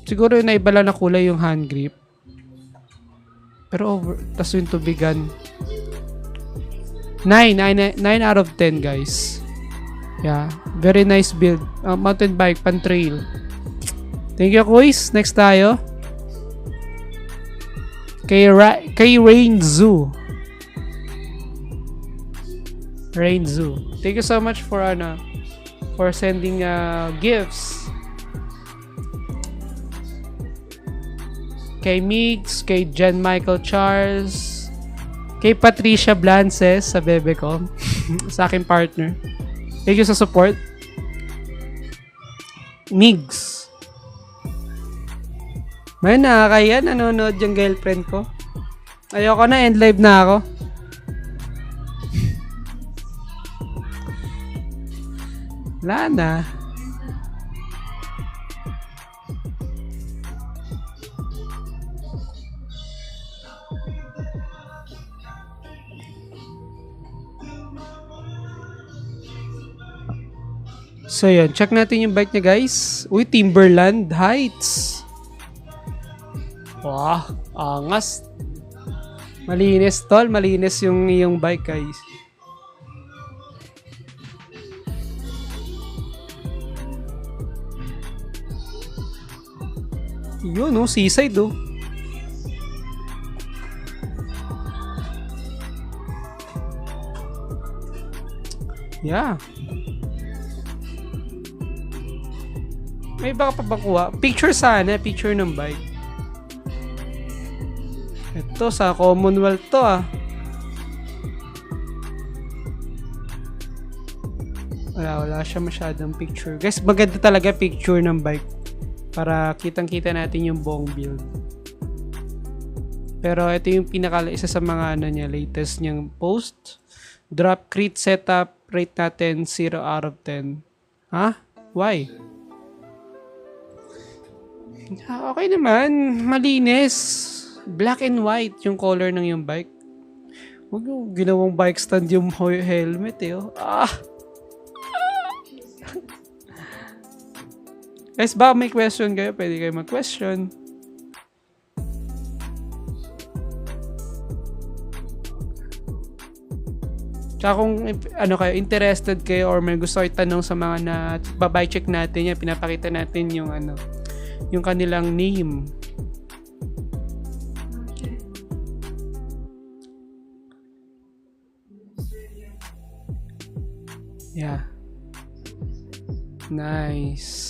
Siguro naiba lang na kulay yung hand grip. Pero tas yung tubigan. 9 out of 10, guys. Yeah, very nice build. Mountain bike, pan trail. Thank you, Kuis. Next tayo. Kay Rain Zoo. Rain Zoo. Thank you so much for sending gifts. Kay Mix, kay Jen Michael Charles, kay Patricia Blances sa bebe ko, sa aking partner. Thank you sa support. Migs. May nakakaya, nanonood yung girlfriend ko. Ayoko na, end live na ako. Wala na. So yun, check natin yung bike niya, guys. Uy, Timberland Heights. Wow, angas. Malinis, tol. Malinis yung bike, guys. Yun, no? Seaside, oh. Yeah. May baka pa ba kuha? Picture sana. Picture ng bike. Ito, sa Commonwealth to, ah. Wala siya masyadong picture. Guys, maganda talaga picture ng bike. Para kitang-kita natin yung buong build. Pero ito yung isa sa mga niya, latest niyang post. Drop crit setup. Rate natin 0 out of 10. Ha? Why? Okay naman. Malinis. Black and white yung color ng yung bike. Huwag yung ginawang bike stand yung helmet eh. Oh. Guys, baka may question kayo, pwede kayo mag-question. Tsaka kung kayo, interested kayo or may gusto kayo tanong sa mga na babay check natin yan, pinapakita natin yung yung kanilang name. Yeah. Nice.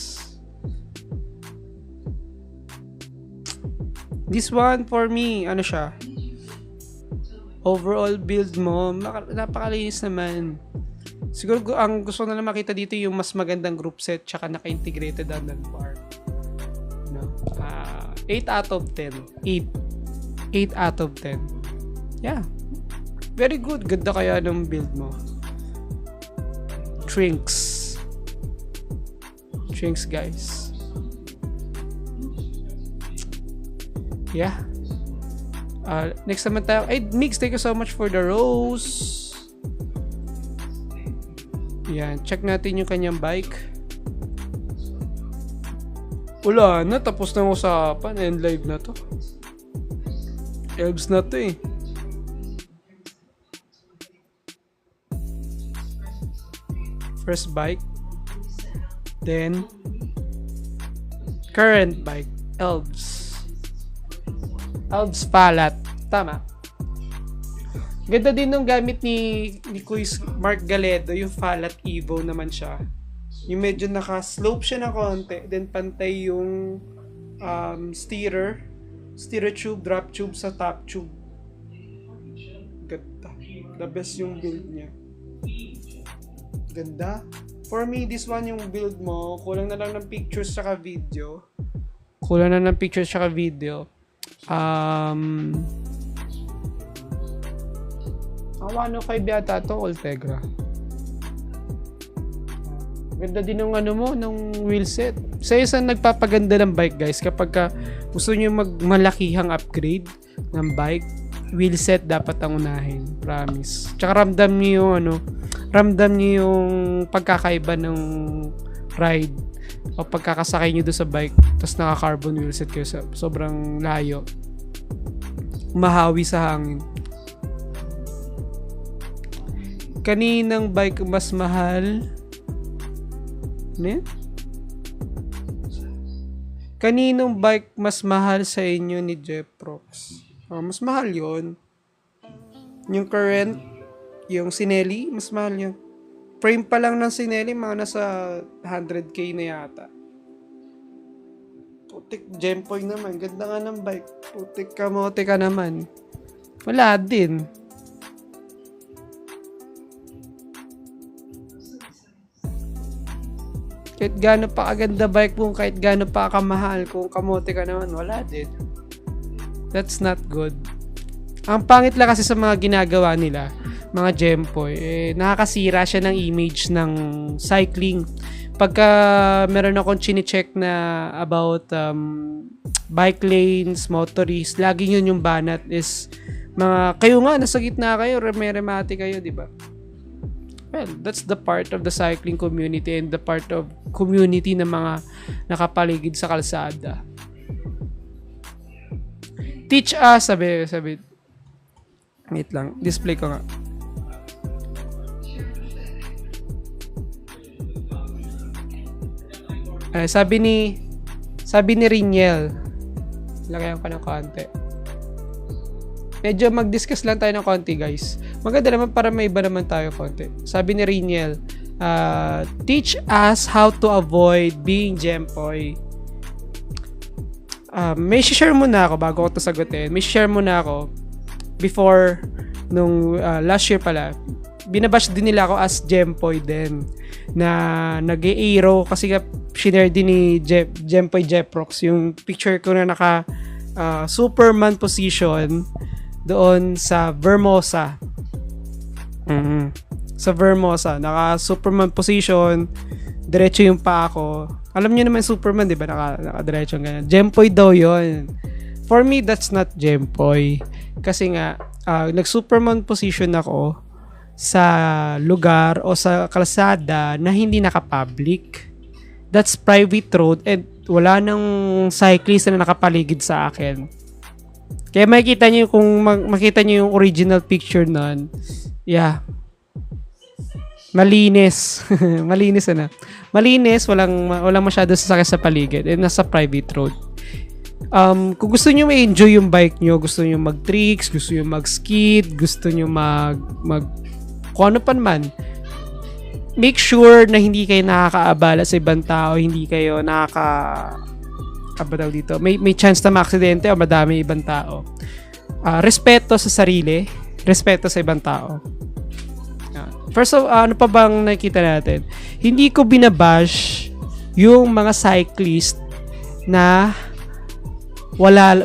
This one for me, siya? Overall build mo, napakalinis naman. Siguro ang gusto na lang makita dito yung mas magandang group set tsaka naka-integrated handlebar. 8 out of 10. 8 out of 10. Yeah. Very good. Ganda kaya ng build mo. Trinks, guys. Yeah. Next naman tayo. Ay, Mix, thank you so much for the rose. Yan. Check natin yung kanyang bike. Wala na. Tapos na usapan. End live na to. Elves na to eh. First bike. Then current bike. Elves Palat. Tama. Ganda din nung gamit ni Kuya Mark Galedo, yung Falat Evo naman siya. Yung medyo naka-slope siya na konti, then pantay yung steerer tube, drop tube sa top tube. Ganda. The best yung build niya. Ganda. For me, this one yung build mo, kulang na lang ng pictures saka video. Ang 105 yata to, Ultegra. Ganda din ng ng wheel set. Sa isang nagpapaganda ng bike, guys, kapag gusto niyo malakihang upgrade ng bike, wheel set dapat ang unahin. Promise. Tsaka ramdam niyo yung pagkakaiba ng ride o pagkakasakay niyo doon sa bike, tapos naka-carbon wheel set kayo sa sobrang layo. Mahawi sa hangin. Kaninang bike mas mahal? Kaninong bike mas mahal sa inyo ni Jeprox? Mas mahal yon. Yung current, yung Sinelli, mas mahal yun. Frame pa lang ng Sinelli, mga nasa 100k na yata. Putik, Gempoy naman. Ganda nga ng bike. Putik, kamote ka naman. Wala din. Kahit gaano pa kaganda bike mo, kahit gaano pa kamahal, kung kamote ka naman, wala din. That's not good. Ang pangit lang kasi sa mga ginagawa nila, mga Gempoy, nakakasira siya ng image ng cycling. Pagka meron akong chine-check na about bike lanes, motorists, lagi yun yung banat is kayo nga, nasa gitna kayo, remate kayo, di ba? Well, that's the part of the cycling community and the part of community ng mga nakapaligid sa kalsada. Teach us, sabi. Wait lang, display ko nga. Sabi ni Riniel, Lagyan ko ng konti. Medyo mag-discuss lang tayo ng konti, guys. Maganda naman para may iba naman tayo konti. Sabi ni Riniel, teach us how to avoid being Gempoy. May share muna ako bago ko ito sagutin. May share muna ako before nung last year pala. Binabash din nila ako as Gempoy din na nag-aero kasi shinare din ni Gempoy Jeprox yung picture ko na naka Superman position doon sa Vermosa. Sa Vermosa, naka Superman position, diretso yung paa ko. Alam niyo naman Superman, 'di ba? Naka-diretso ganyan. Gempoy daw 'yon. For me, that's not Gempoy. Kasi nga nag-Superman position ako sa lugar o sa kalsada na hindi naka-public. That's private road and wala nang cyclist na nakapaligid sa akin. Kaya makikita niyo makita niyo yung original picture nun. Yeah. Malinis. Malinis na. Malinis, walang masyado sasakyan sa paligid and nasa private road. Kung gusto niyo ma-enjoy yung bike niyo, gusto niyo mag-tricks, gusto niyo mag-skid, gusto niyo mag kung ano pa man, make sure na hindi kayo nakakaabala sa ibang tao, hindi kayo abadaw dito. May chance na maaksidente o madami ibang tao. Respeto sa sarili, respeto sa ibang tao. First of ano pa bang nakita natin? Hindi ko binabash yung mga cyclist na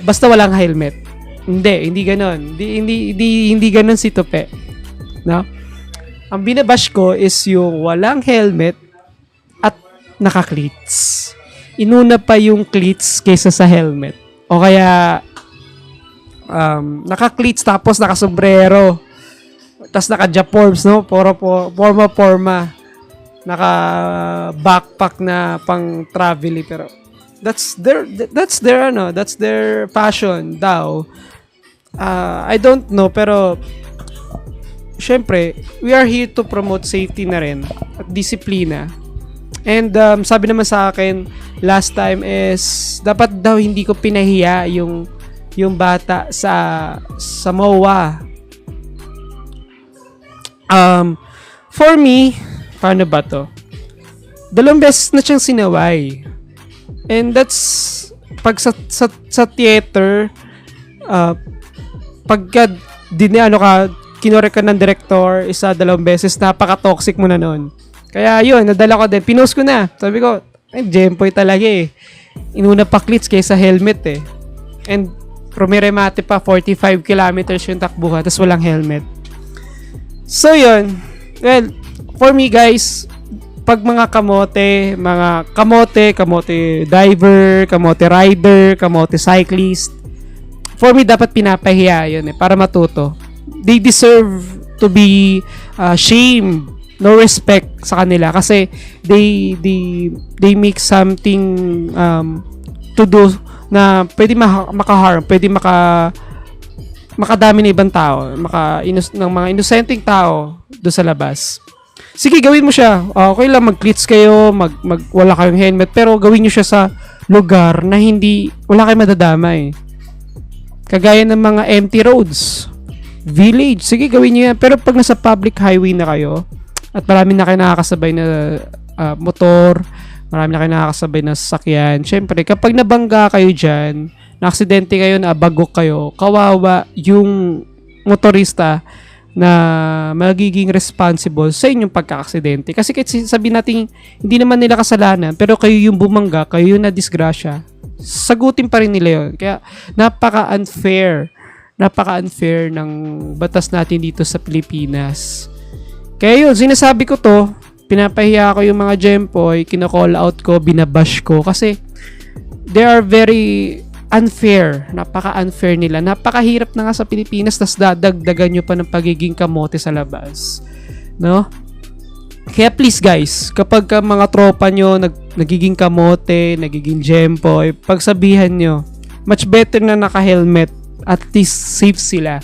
basta walang helmet. Hindi ganoon. Hindi ganoon si Tope. No? Ang binabash ko is yung walang helmet at naka-cleats. Inuna pa yung cleats kaysa sa helmet. O kaya naka-cleats tapos naka-sombrero. Tapos naka-japorbs, no? Forma. Naka-backpack na pang travel pero that's their passion daw. I don't know pero syempre, we are here to promote safety na rin at disiplina. And sabi naman sa akin last time is dapat daw hindi ko pinahiya yung bata sa MOA. For me, paano ba to? 2 beses na siyang sinaway. And that's pag sa theater pagka kinorek ka ng director, 1-2 beses, napaka-toxic mo na nun. Kaya yun, nadala ko din. Pinost ko na. Sabi ko, Gempoy talaga eh. Inuna pa cleats kaysa helmet eh. And Romiremate pa, 45 kilometers yung takbuhan, tapos walang helmet. So yun. Well, for me guys, pag mga kamote driver, kamote rider, kamote cyclist, for me dapat pinapahiya yun eh, para matuto. They deserve to be shamed, no respect sa kanila kasi they make something to do na pwede makaharm, pwede makadami ng ibang tao, ng mga inosenteng tao do sa labas. Sige, gawin mo siya. Okay lang mag-cleats kayo, wala kayong helmet, pero gawin niyo siya sa lugar na wala kayong madadamay. Kagaya ng mga empty roads. Village, sige gawin niyo yan. Pero pag nasa public highway na kayo at marami na kayo nakakasabay na motor, marami na kayo nakakasabay na sasakyan, syempre kapag nabangga kayo dyan, na-aksidente kayo, nabagok kayo, kawawa yung motorista na magiging responsible sa inyong pagka-aksidente. Kasi sabihin natin, hindi naman nila kasalanan, pero kayo yung bumangga, kayo yung na-disgrasya, sagutin pa rin nila yun. Kaya napaka-unfair ng batas natin dito sa Pilipinas. Kaya yun, sinasabi ko to, pinapahiya ko yung mga Gempoy, kino-call out ko, binabash ko, kasi they are very unfair. Napaka-unfair nila. Napakahirap na nga sa Pilipinas, tas dadagdagan nyo pa ng pagiging kamote sa labas. No? Kaya please guys, kapag mga tropa nyo nagiging kamote, nagiging Gempoy, pagsabihan nyo, much better na naka-helmet. At least safe sila.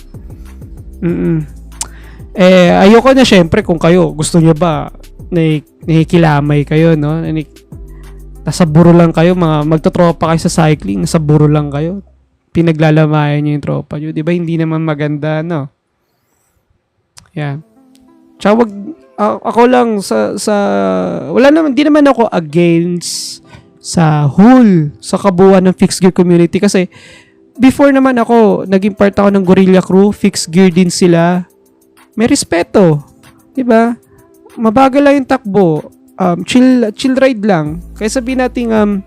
Ayoko na syempre kung kayo, gusto nyo ba nakikilamay kayo, no? Nasa buro lang kayo, magtotropa kayo sa cycling, nasa buro lang kayo. pinaglalamayan nyo yung tropa nyo. Di ba? Hindi naman maganda, no? Yan. Tsaka ako lang wala naman, di naman ako against sa whole, sa kabuuan ng fixed gear community kasi before naman ako, naging part ako ng Guerrilla Crew, fixed gear din sila. May respeto. Diba? Mabagal lang yung takbo. Chill ride lang. Kaya sabihin natin,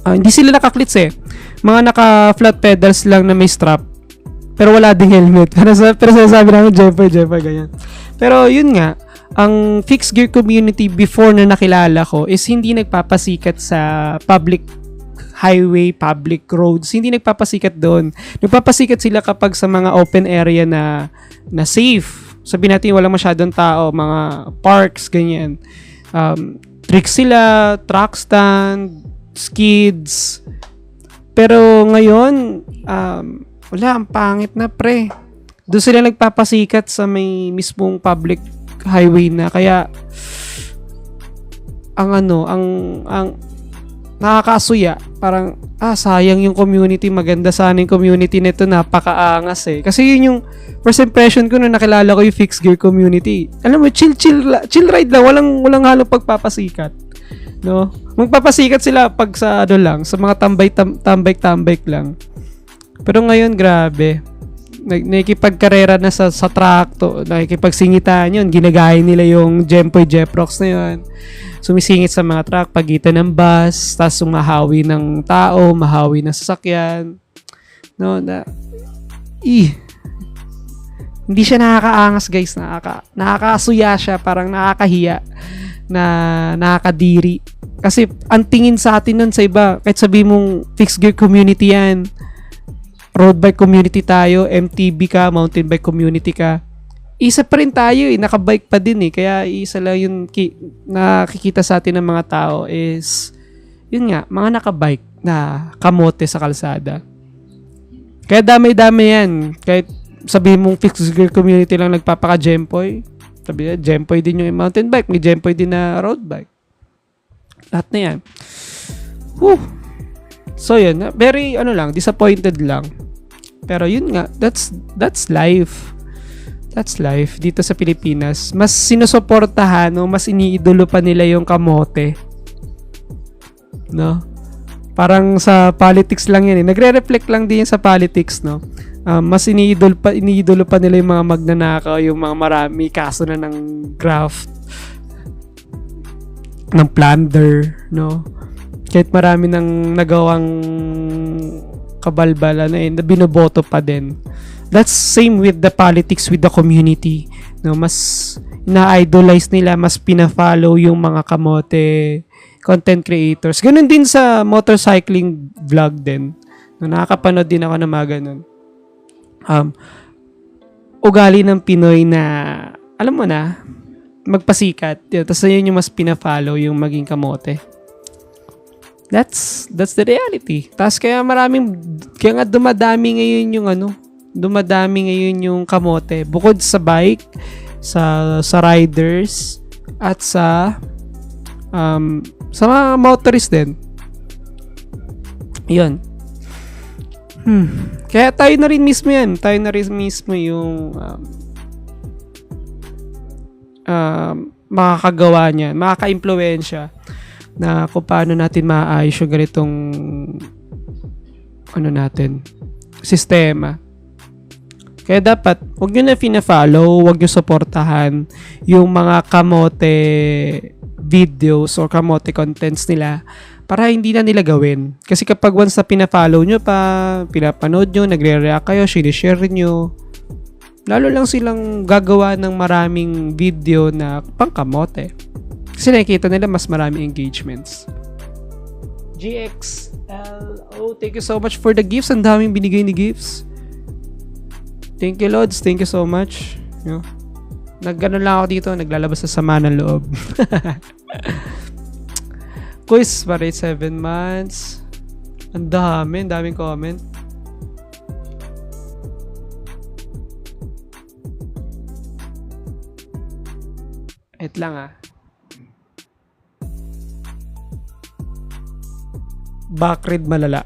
hindi sila nakaklits eh. Mga naka-flat pedals lang na may strap. Pero wala ding helmet. Pero sinasabi namin, Jeffoy, ganyan. Pero yun nga, ang fixed gear community before na nakilala ko is hindi nagpapasikat sa public highway, public roads. Hindi nagpapasikat doon. Nagpapasikat sila kapag sa mga open area na safe. Sabihin natin walang masyadong tao, mga parks, ganyan. Trick sila, truck stand, skids. Pero ngayon, wala, ang pangit na pre. Doon sila nagpapasikat sa may mismong public highway na. Kaya, ang nakakasuya. Parang, sayang yung community. Maganda sana yung community nito. Napakaangas eh. Kasi yun yung first impression ko nung nakilala ko yung fixed gear community. Alam mo, chill ride lang. Walang halong pagpapasikat. No? Magpapasikat sila pag sa sa mga tambay lang. Pero ngayon, grabe. Nakikipagkarera na sa track to, nakikipagsingitan yun. Ginagaya nila yung Jempoy Jeprox na yun. Sumisingit sa mga truck, pagitan ng bus, tapos mahawi ng tao, mahawi ng sasakyan. No, hindi siya nakakaangas, guys. Nakakasuya siya, parang nakakahiya, na nakakadiri. Kasi ang tingin sa atin nun sa iba, kahit sabihin mong fixed gear community yan, road bike community tayo, MTB ka, mountain bike community ka, isa pa rin tayo eh, nakabike pa din eh. Kaya isa lang yung nakikita sa atin ng mga tao is, yun nga, mga nakabike na kamote sa kalsada. Kaya dami-dami yan. Kahit sabihin mong fixed gear community lang nagpapaka-Jempoy, sabi na, Jempoy din yung mountain bike, may Jempoy din na road bike. Lahat na yan. Whew. So yun, very disappointed lang. Pero yun nga, that's life. That's life dito sa Pilipinas. Mas sinusuportahan o mas iniidolo pa nila yung kamote. No? Parang sa politics lang yan eh. Nagre-reflect lang din sa politics, no? Mas iniidolo pa nila yung mga magnanakaw, yung mga marami kaso na ng graft, ng plunder, no? Kahit marami nang nagawang kabalbala na binoboto pa din. That's same with the politics with the community. No, mas na-idolize nila, mas pina-follow yung mga kamote content creators. Ganun din sa motorcycling vlog din. No, nakakapanood din ako ng mga ganun. Ugali ng Pinoy na, alam mo na, magpasikat. Tapos yun yung mas pina-follow yung maging kamote. That's the reality. Tapos kaya nga dumadami ngayon yung kamote. Bukod sa bike, sa riders, at sa mga motorist din. Yun. Kaya tayo na rin mismo yan. Tayo na rin mismo yung makakagawa niyan, makaka-impluwensya na kung paano natin maayos yung ganitong sistema. Kaya dapat, huwag nyo na fina-follow, huwag nyo supportahan yung mga kamote videos or kamote contents nila para hindi na nila gawin. Kasi kapag once na pina-follow nyo pa, pinapanood nyo, nagre-react kayo, sinishare nyo, lalo lang silang gagawa ng maraming video na pang kamote. Kasi nakikita nila mas maraming engagements. GXLO, thank you so much for the gifts. Ang daming binigay ni gifts. Thank you, Lods. Thank you so much. Nagganon lang ako dito. Naglalabas sa sama ng loob. Quiz para 7 months. Ang daming comment. Wait lang Backread malala.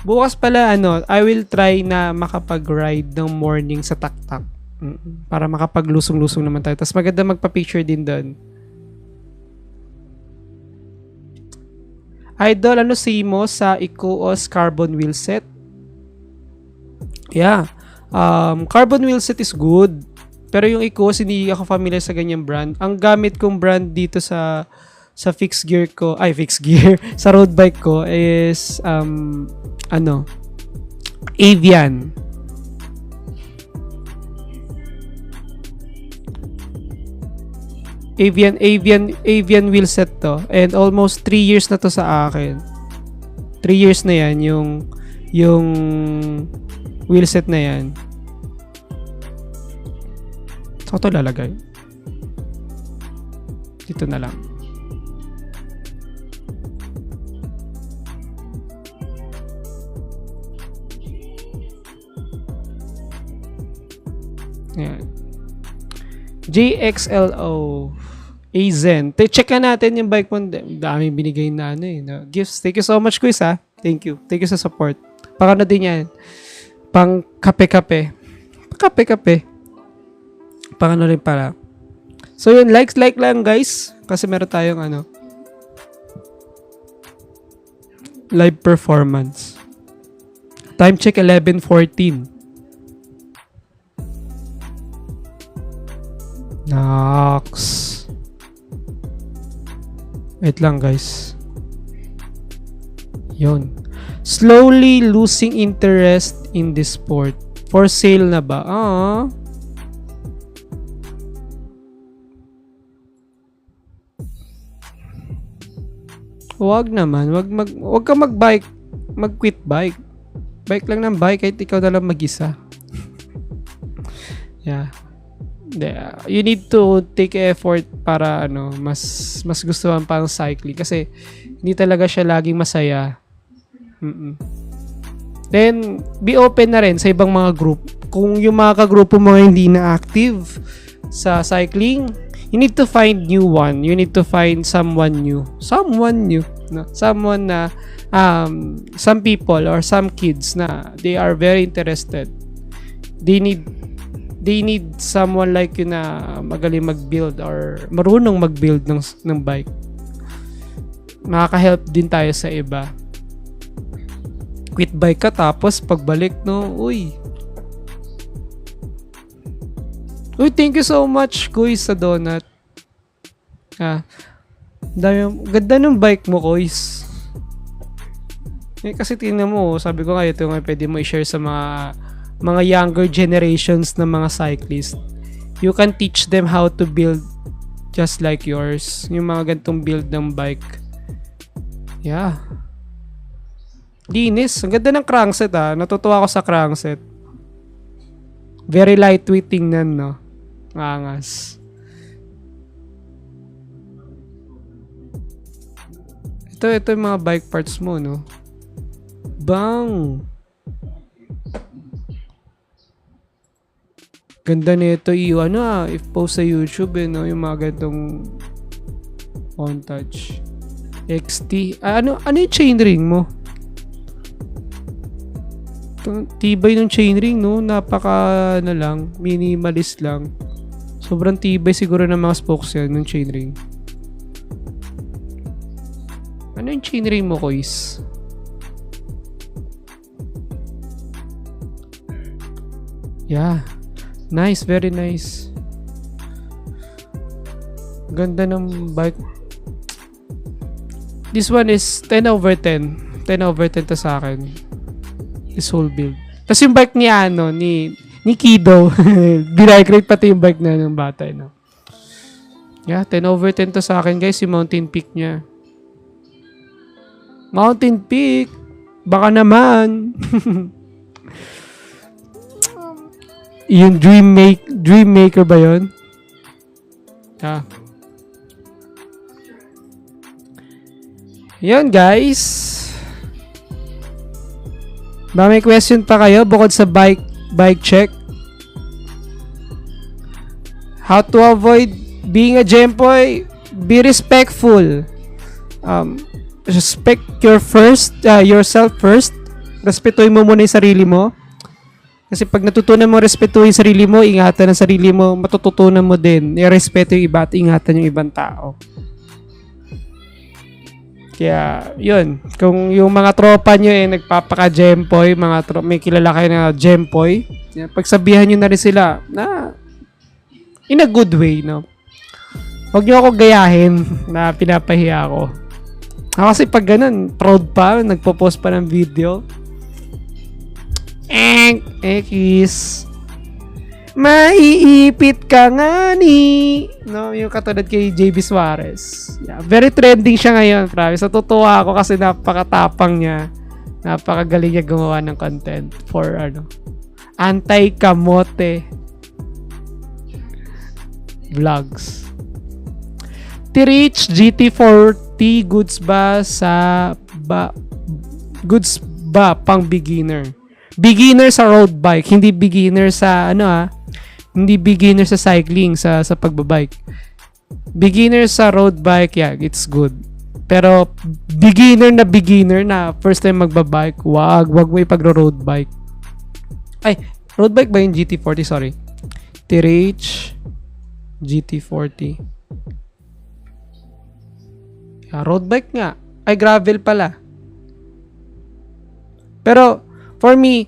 Bukas pala, I will try na makapag-ride ng morning sa taktak. Para makapaglusong-lusong naman tayo. Tapos maganda magpa-picture din doon. Idol, ano say mo sa Ikuos carbon wheel set? Yeah. Carbon wheel set is good. Pero yung Ikuos, hindi ako familiar sa ganyang brand. Ang gamit kong brand dito sa fixed gear ko, sa road bike ko is Avian. Avian wheel set to. And almost 3 years na to sa akin. 3 years na yan yung wheel set na yan. Saan ko ito lalagay? Dito na lang. Ayan. JXLO Azen. Check ka natin yung bike mo. Dami binigay na gifts. Thank you so much, Quiz, ha? Thank you. Thank you sa support. Pang din yan. Pang kape-kape. Pang rin para. So yun, like lang guys. Kasi meron tayong live performance. Time check 11:14. Nox. Wait lang guys. Yun. Slowly losing interest in this sport. For sale na ba? Wag naman. Wag ka mag-bike. Mag-quit bike. Bike lang ng bike kahit ikaw na lang mag-isa. Yeah. You need to take effort para mas gustuhan pa ang cycling kasi hindi talaga siya laging masaya. Then be open na rin sa ibang mga group. Kung yung mga kagrupo mo hindi na active sa cycling, you need to find new one. You need to find someone new. No? Someone na some people or some kids na they are very interested. They need someone like you na magaling mag-build or marunong mag-build ng bike. Makaka-help din tayo sa iba. Quit bike ka tapos pagbalik uy, thank you so much Kuy sa donut. Ganda ng bike mo, Kuys. Kasi tingnan mo, sabi ko nga ito nga pwede mo i-share sa mga younger generations ng mga cyclists. You can teach them how to build just like yours. Yung mga gantong build ng bike. Yeah. Linis. Ang ganda ng crankset Natutuwa ako sa crankset. Very lightweight tingnan, no? Angas. Ito yung mga bike parts mo, no? Bang! Ganda nito i-post sa YouTube yung mga gantong on touch. XT. Ano yung chainring mo? Tibay ng chainring, no? Napaka lang, minimalist lang. Sobrang tibay siguro ng mga spokes yan ng chainring. Ano yung chainring mo, Kois? Yeah. Nice, very nice. Ganda ng bike. This one is 10 over 10. 10 over 10 to sa akin. This whole build. Tapos yung bike ni ni Kido. Binag-rate pati yung bike na ng bata. Yeah, 10 over 10 to sa akin guys. Yung mountain peak niya. Mountain peak. Baka naman. Yung Dream Maker ba yun? Yeah. Yun guys. Ba may question pa kayo bukod sa bike check? How to avoid being a gempoy? Be respectful. Respect yourself first. respetuhin mo muna yung sarili mo. Kasi pag natutunan mo respetuhin yung sarili mo, ingatan ang sarili mo, matututunan mo din. I-respeto yung iba at ingatan yung ibang tao. Kaya, yun. Kung yung mga tropa nyo nagpapaka-gempoy, may kilala kayo na gempoy, pagsabihan nyo na rin sila na in a good way, no? Huwag nyo ako gayahin na pinapahiya ako. Kasi pag ganun, proud pa, nagpo-post pa ng video. Kiss. Maiipit ka nga ni. No, yung katulad kay JB Suarez. Yeah, very trending siya ngayon, promise. Natutuwa ako kasi napakatapang niya. Napakagaling niya gumawa ng content for anti-kamote vlogs. T-Reach GT40 goods ba pang beginner? Beginner sa road bike, hindi beginner sa hindi beginner sa cycling, sa pagbabike. Beginner sa road bike, yeah, it's good. Pero beginner na first time magbabike, wag mo ipagro-road bike. Ay, road bike ba yung GT40? Sorry. T-Reach GT40. Yeah, road bike nga. Ay, gravel pala. Pero for me,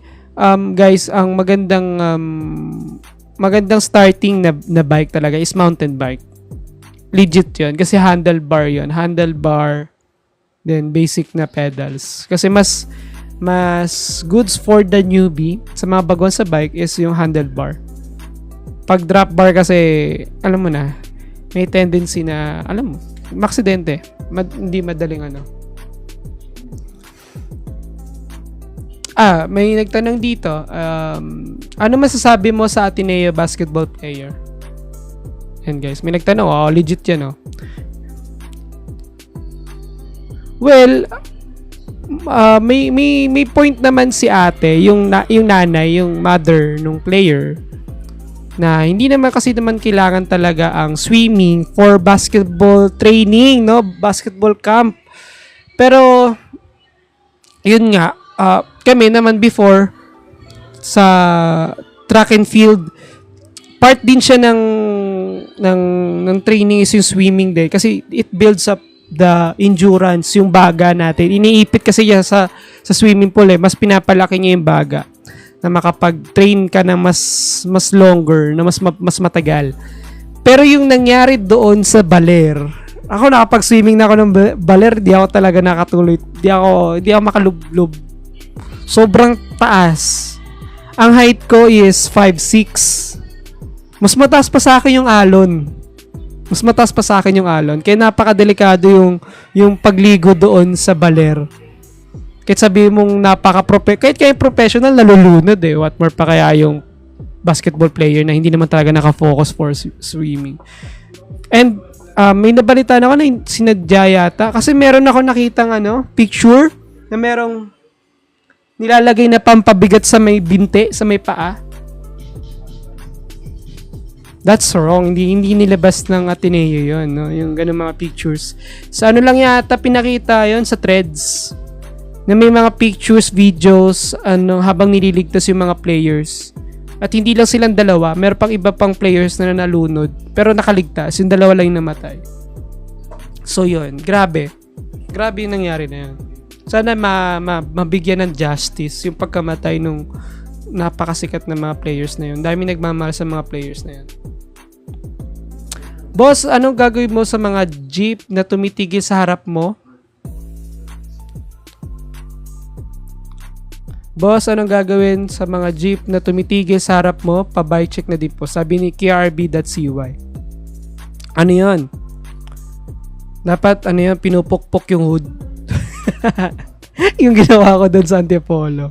guys, ang magandang starting na bike talaga is mountain bike. Legit 'yun kasi handlebar 'yun. Handlebar, then basic na pedals. Kasi mas goods for the newbie sa mga baguhan sa bike is yung handlebar. Pag drop bar kasi, alam mo na, may tendency na, maksidente. Hindi madaling may nagtanong dito. Ano masasabi mo sa Ateneo basketball player? And guys, may nagtanong. Legit yan, Well, may point naman si ate, yung nanay, yung mother nung player, na hindi naman kailangan talaga ang swimming for basketball training, no? Basketball camp. Pero, yun nga, kami naman before sa track and field, part din siya ng training is yung swimming day kasi it builds up the endurance, yung baga natin. Iniipit kasi niya sa swimming pool mas pinapalaki niya yung baga na makapag-train ka na mas longer, na mas matagal. Pero yung nangyari doon sa baler, ako nakapag-swimming na ako ng baler, di ako talaga nakatuloy. Di ako makalublob. Sobrang taas. Ang height ko is 5'6". Mas mataas pa sa akin yung alon. Kaya napakadelikado yung pagligo doon sa baler. Kahit sabihin mong kahit kayo professional, nalulunod What more pa kaya yung basketball player na hindi naman talaga nakafocus for swimming. And may nabalitaan ako na sinadya yata. Kasi meron ako nakitang picture na merong nilalagay na pampabigat sa may binte, sa may paa. That's wrong. Hindi nilabas ng Ateneo yun, no? Yung ganun mga pictures. Sa lang yata pinakita yon sa threads. Na may mga pictures, videos, habang nililigtas yung mga players. At hindi lang silang dalawa. Meron pang iba pang players na nalunod. Pero nakaligtas. Yung dalawa lang yung namatay. So yun. Grabe. Grabe yung nangyari na yun. Sana mabigyan ng justice yung pagkamatay nung napakasikat na mga players na yun. Dami nagmamahal sa mga players na yun. Boss, anong gagawin mo sa mga jeep na tumitigil sa harap mo? Boss, anong gagawin sa mga jeep na tumitigil sa harap mo? Pa-bike check na din po. Sabi ni KRB.CY. Ano yun? Dapat, pinupukpok yung hood. Yung ginawa ko doon sa Antipolo.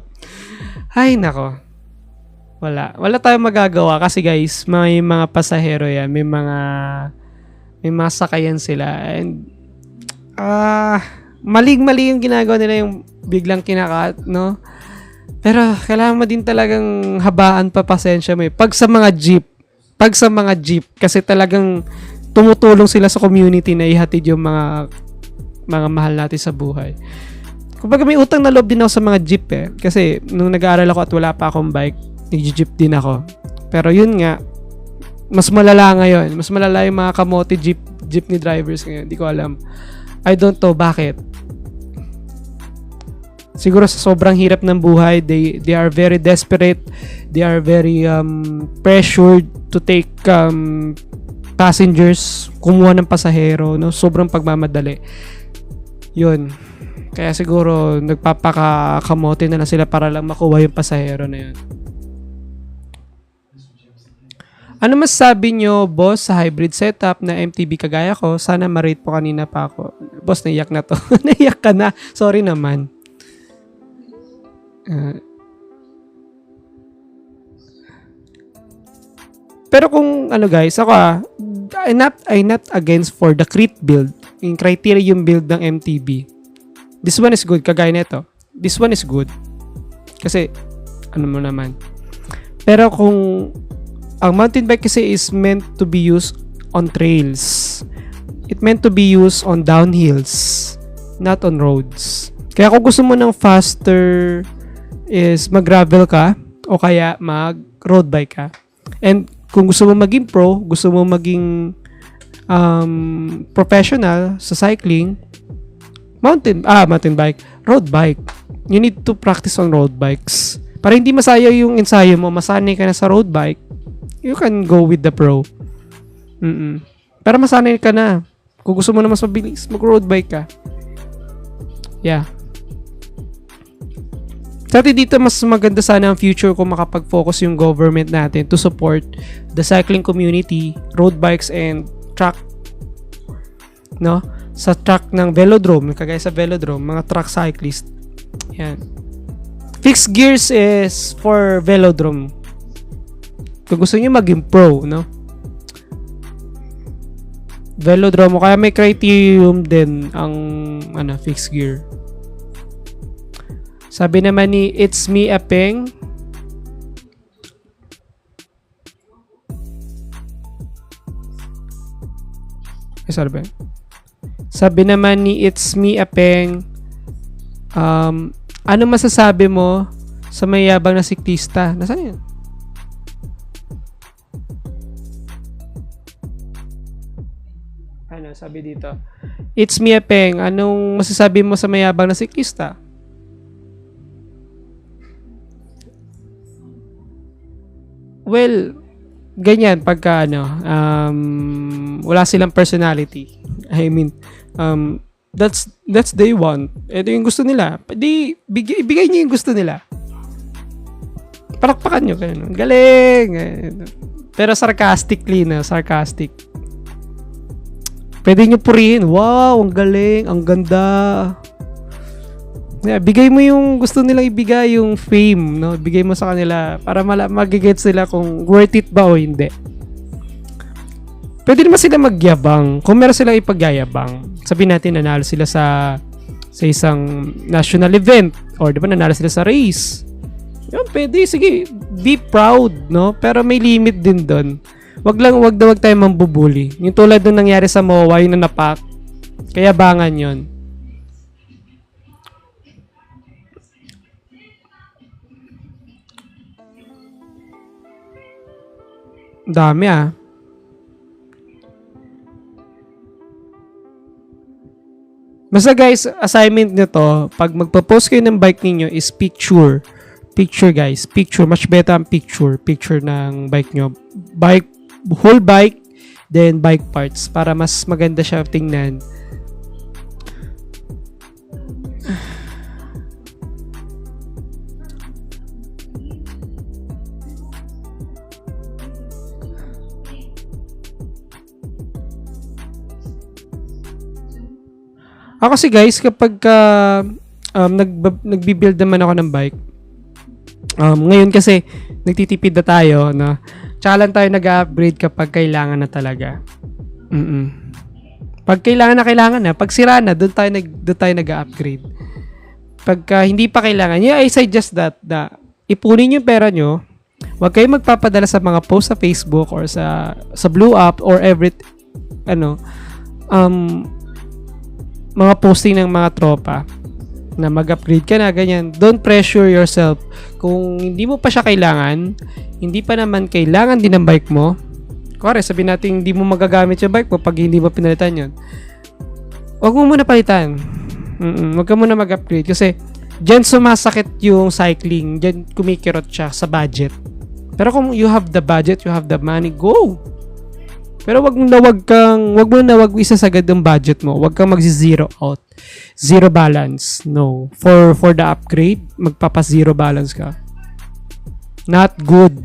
Ay, nako. Wala tayong magagawa kasi guys, may mga pasahero yan, may mga sakayan sila and mali yung ginagawa nila, yung biglang kinakat, no? Pero kailangan mo din talagang habaan pa pasensya mo. Pag sa mga jeep kasi talagang tumutulong sila sa community na ihatid yung mga mahal natin sa buhay. Kumbaga may utang na loob din ako sa mga jeep eh. Kasi nung nag-aaral ako at wala pa akong bike, nag-jeep din ako. Pero yun nga, mas malala ngayon. Mas malala yung mga kamote jeepney drivers ngayon. Hindi ko alam. I don't know bakit. Siguro sa sobrang hirap ng buhay, they are very desperate. They are very pressured to take passengers, kumuha ng pasahero, no? Sobrang pagmamadali. Yun. Kaya siguro nagpapakamote na lang sila para lang makuha yung pasahero na yun. Ano masasabi nyo, boss, sa hybrid setup na MTB kagaya ko? Sana ma-rate po kanina pa ako. Boss, naiyak na to. Naiyak ka na. Sorry naman. Pero kung ano guys, ako I'm not against for the crit build. Yung criteria yung build ng MTB. This one is good, kagaya nito. This one is good. Kasi, ano mo naman. Pero kung ang mountain bike kasi is meant to be used on trails. It meant to be used on downhills, not on roads. Kaya kung gusto mo ng faster is mag-gravel ka o kaya mag-road bike ka. And kung gusto mo maging pro, gusto mo maging professional sa cycling, mountain bike, road bike. You need to practice on road bikes. Para hindi masaya yung ensayo mo, masanay ka na sa road bike, you can go with the pro. Pero masanay ka na. Kung gusto mo na mas mabilis, mag-road bike ka. Yeah. Sa atin dito, mas maganda sana ang future kung makapag-focus yung government natin to support the cycling community, road bikes, and track. No? Sa track ng velodrome, kagaya sa velodrome, mga track cyclist. Yan. Fixed gears is for velodrome. Kung gusto niyo maging pro, no? Velodrome, kaya may criterium din ang fixed gear. Sabi naman ni It's Me Apeng, sorry ba? Sabi naman ni It's Me Apeng, ano masasabi mo sa mayabang na siklista? Nasaan yun? Ano, sabi dito. It's Me Apeng, anong masasabi mo sa mayabang na siklista? Well, ganyan pagka wala silang personality. I mean, that's they want. Ito yung gusto nila. Di ibigay niyo yung gusto nila. Palakpakan niyo ganun. Galing. Pero sarcastically na, sarcastic. Pwede niyo purihin. Wow, ang galing, ang ganda. Yeah, bigay mo yung gusto nilang ibigay, yung fame, no? Bigay mo sa kanila para magigets sila kung worth it ba o hindi. Pwede naman sila magyabang. Kung meron silang ipagyayabang, sabihin natin nanalo sila sa isang national event or di ba nanalo sila sa race. Yun, pwede. Sige, be proud, no? Pero may limit din doon. Wag tayo mambubuli. Yung tulad nung nangyari sa MOA, yung nanapak, kayabangan yun. Dami Basta guys, assignment nito, pag magpo-post kayo ng bike niyo is picture. Picture guys, picture. Much better ang picture. Picture ng bike nyo. Bike, whole bike, then bike parts. Para mas maganda siya tingnan. Ako kasi guys, kapag nagbi-build naman ako ng bike, ngayon kasi nagtitipid na tayo, no? Tsaka lang tayo nag-upgrade kapag kailangan na talaga. Pag kailangan na, pag sira na, doon tayo nag-upgrade. Pagka hindi pa kailangan, I suggest that ipunin yung pera nyo, huwag kayong magpapadala sa mga post sa Facebook or sa Blue App or mga posting ng mga tropa. na mag-upgrade ka na, ganyan. Don't pressure yourself. Kung hindi mo pa siya kailangan, hindi pa naman kailangan din ng bike mo, kuwari, sabihin natin hindi mo magagamit yung bike mo pag hindi mo pinalitan yun. Huwag mo muna palitan. Huwag ka muna mag-upgrade kasi dyan sumasakit yung cycling. Dyan kumikirot siya sa budget. Pero kung you have the budget, you have the money, go! Pero wag mo na wag isasagad yung budget mo. Wag kang magzi-zero out. Zero balance. No. For the upgrade, magpapa-zero balance ka. Not good.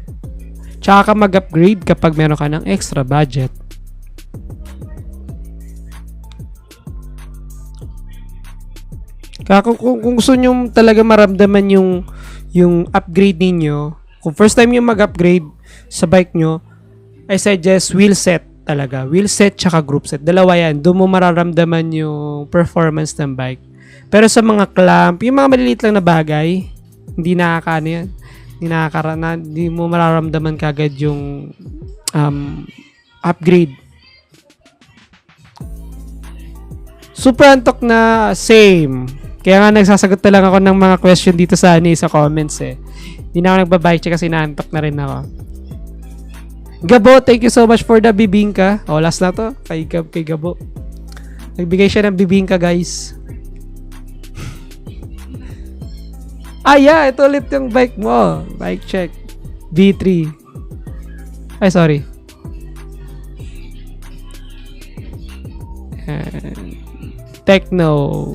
Tsaka ka mag-upgrade kapag meron ka ng extra budget. Kaya kung gusto nyo talaga maramdaman yung upgrade ninyo, kung first time yung mag-upgrade sa bike nyo, I suggest wheel set talaga. Wheel set tsaka group set. Dalawa yan. Doon mo mararamdaman yung performance ng bike. Pero sa mga clamp, yung mga maliliit lang na bagay, hindi nakakaano yan. Hindi mo mararamdaman kagad yung upgrade. Super antok na same. Kaya nga nagsasagot na lang ako ng mga question dito sa comments eh. Hindi na ako nagbabike check kasi naantok na rin ako. Gabo, thank you so much for the bibingka. Last na to. Kay Gabo. Nagbigay siya ng bibingka, guys. Yeah. Ito ulit yung bike mo. Bike check. V3. Ay, sorry. Techno.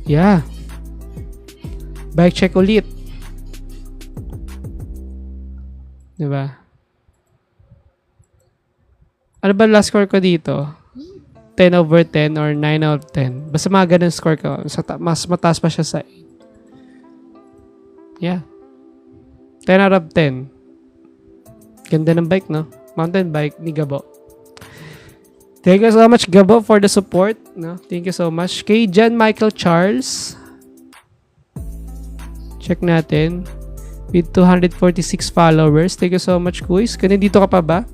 Yeah. Bike check ulit. Diba? Ano ba last score ko dito? 10 over 10 or 9 out of 10. Basta mga ganun score ko. Mas mataas pa siya sa 8. Yeah. 10 out of 10. Ganda ng bike, no? Mountain bike ni Gabo. Thank you so much, Gabo, for the support. No? Thank you so much. Kay John Michael Charles. Check natin. With 246 followers. Thank you so much, Kuis. Kung nandito ka pa ba?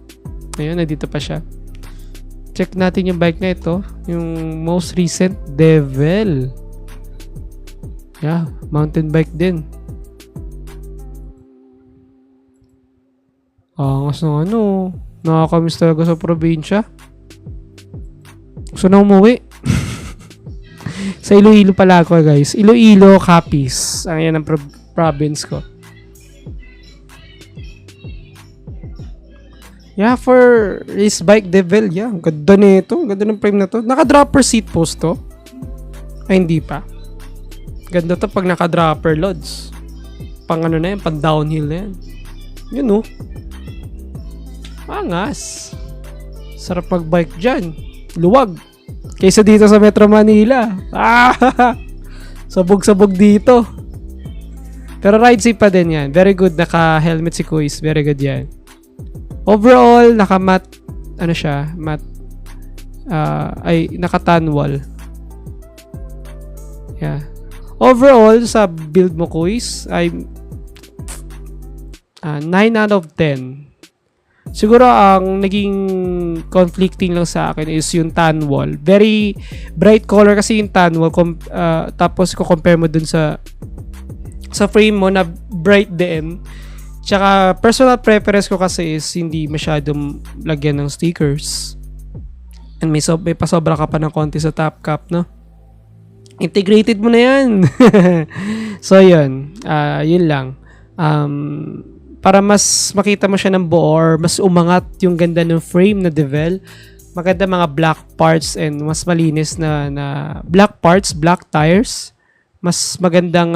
Ayun, nandito pa siya. Check natin yung bike na ito. Yung most recent, Devil. Yeah, mountain bike din. Angas ng ano. Nakakamiss talaga sa probinsya. Gusto na umuwi. Sa Iloilo pala ako, guys. Iloilo, Capiz. Ang yan ang province ko. Yeah, for race bike Devil, yeah. Ang ganda nito. Ang ganda ng frame na to. Naka-dropper seat post to. Ay, hindi pa. Ganda to pag naka-dropper loads. Pang ano na yan, pang downhill na yan. Yun, oh. Angas. Sarap mag-bike dyan. Luwag. Kaysa dito sa Metro Manila. Sabog-sabog dito. Pero ride safe pa din yan. Very good. Naka-helmet si Kuis. Very good yan. Overall, naka-matte, ano siya, matte, naka-tan wall. Yeah. Overall, sa build mo, Kuis, ay 9 out of 10. Siguro, ang naging conflicting lang sa akin is yung tan wall. Very bright color kasi yung tan wall. Tapos, compare mo dun sa frame mo na bright din. Tsaka, personal preference ko kasi is hindi masyadong lagyan ng stickers. And may pasobra ka pa ng konti sa top cap, no? Integrated mo na yan. So, yun. Yun lang. Para mas makita mo siya ng buo or mas umangat yung ganda ng frame na Devil, maganda mga black parts and mas malinis na black parts, black tires. Mas magandang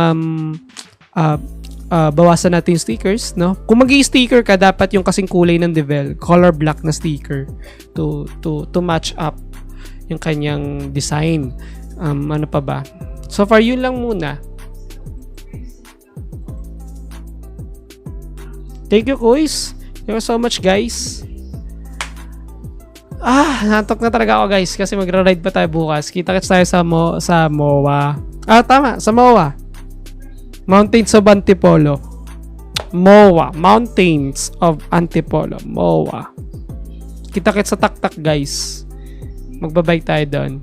bawasan natin yung stickers, no? Kung mag-i-sticker ka, dapat yung kasing kulay ng Devil, color black na sticker to match up yung kanyang design. Ano pa ba? So far, yun lang muna. Thank you, Kuis. Thank you so much, guys. Natok na talaga ako, guys, kasi magra-ride pa tayo bukas. Kita-kits tayo sa MOA. Tama, sa MOA. Mountains of Antipolo. MOA. Mountains of Antipolo. MOA. Kita-kits sa tak-tak, guys. Magbabike tayo doon.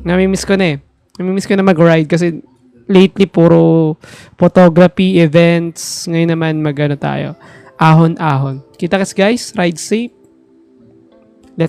Namimiss ko na eh. Namimiss ko na mag-ride kasi lately puro photography, events. Ngayon naman tayo. Ahon-ahon. Kita kas guys, ride safe.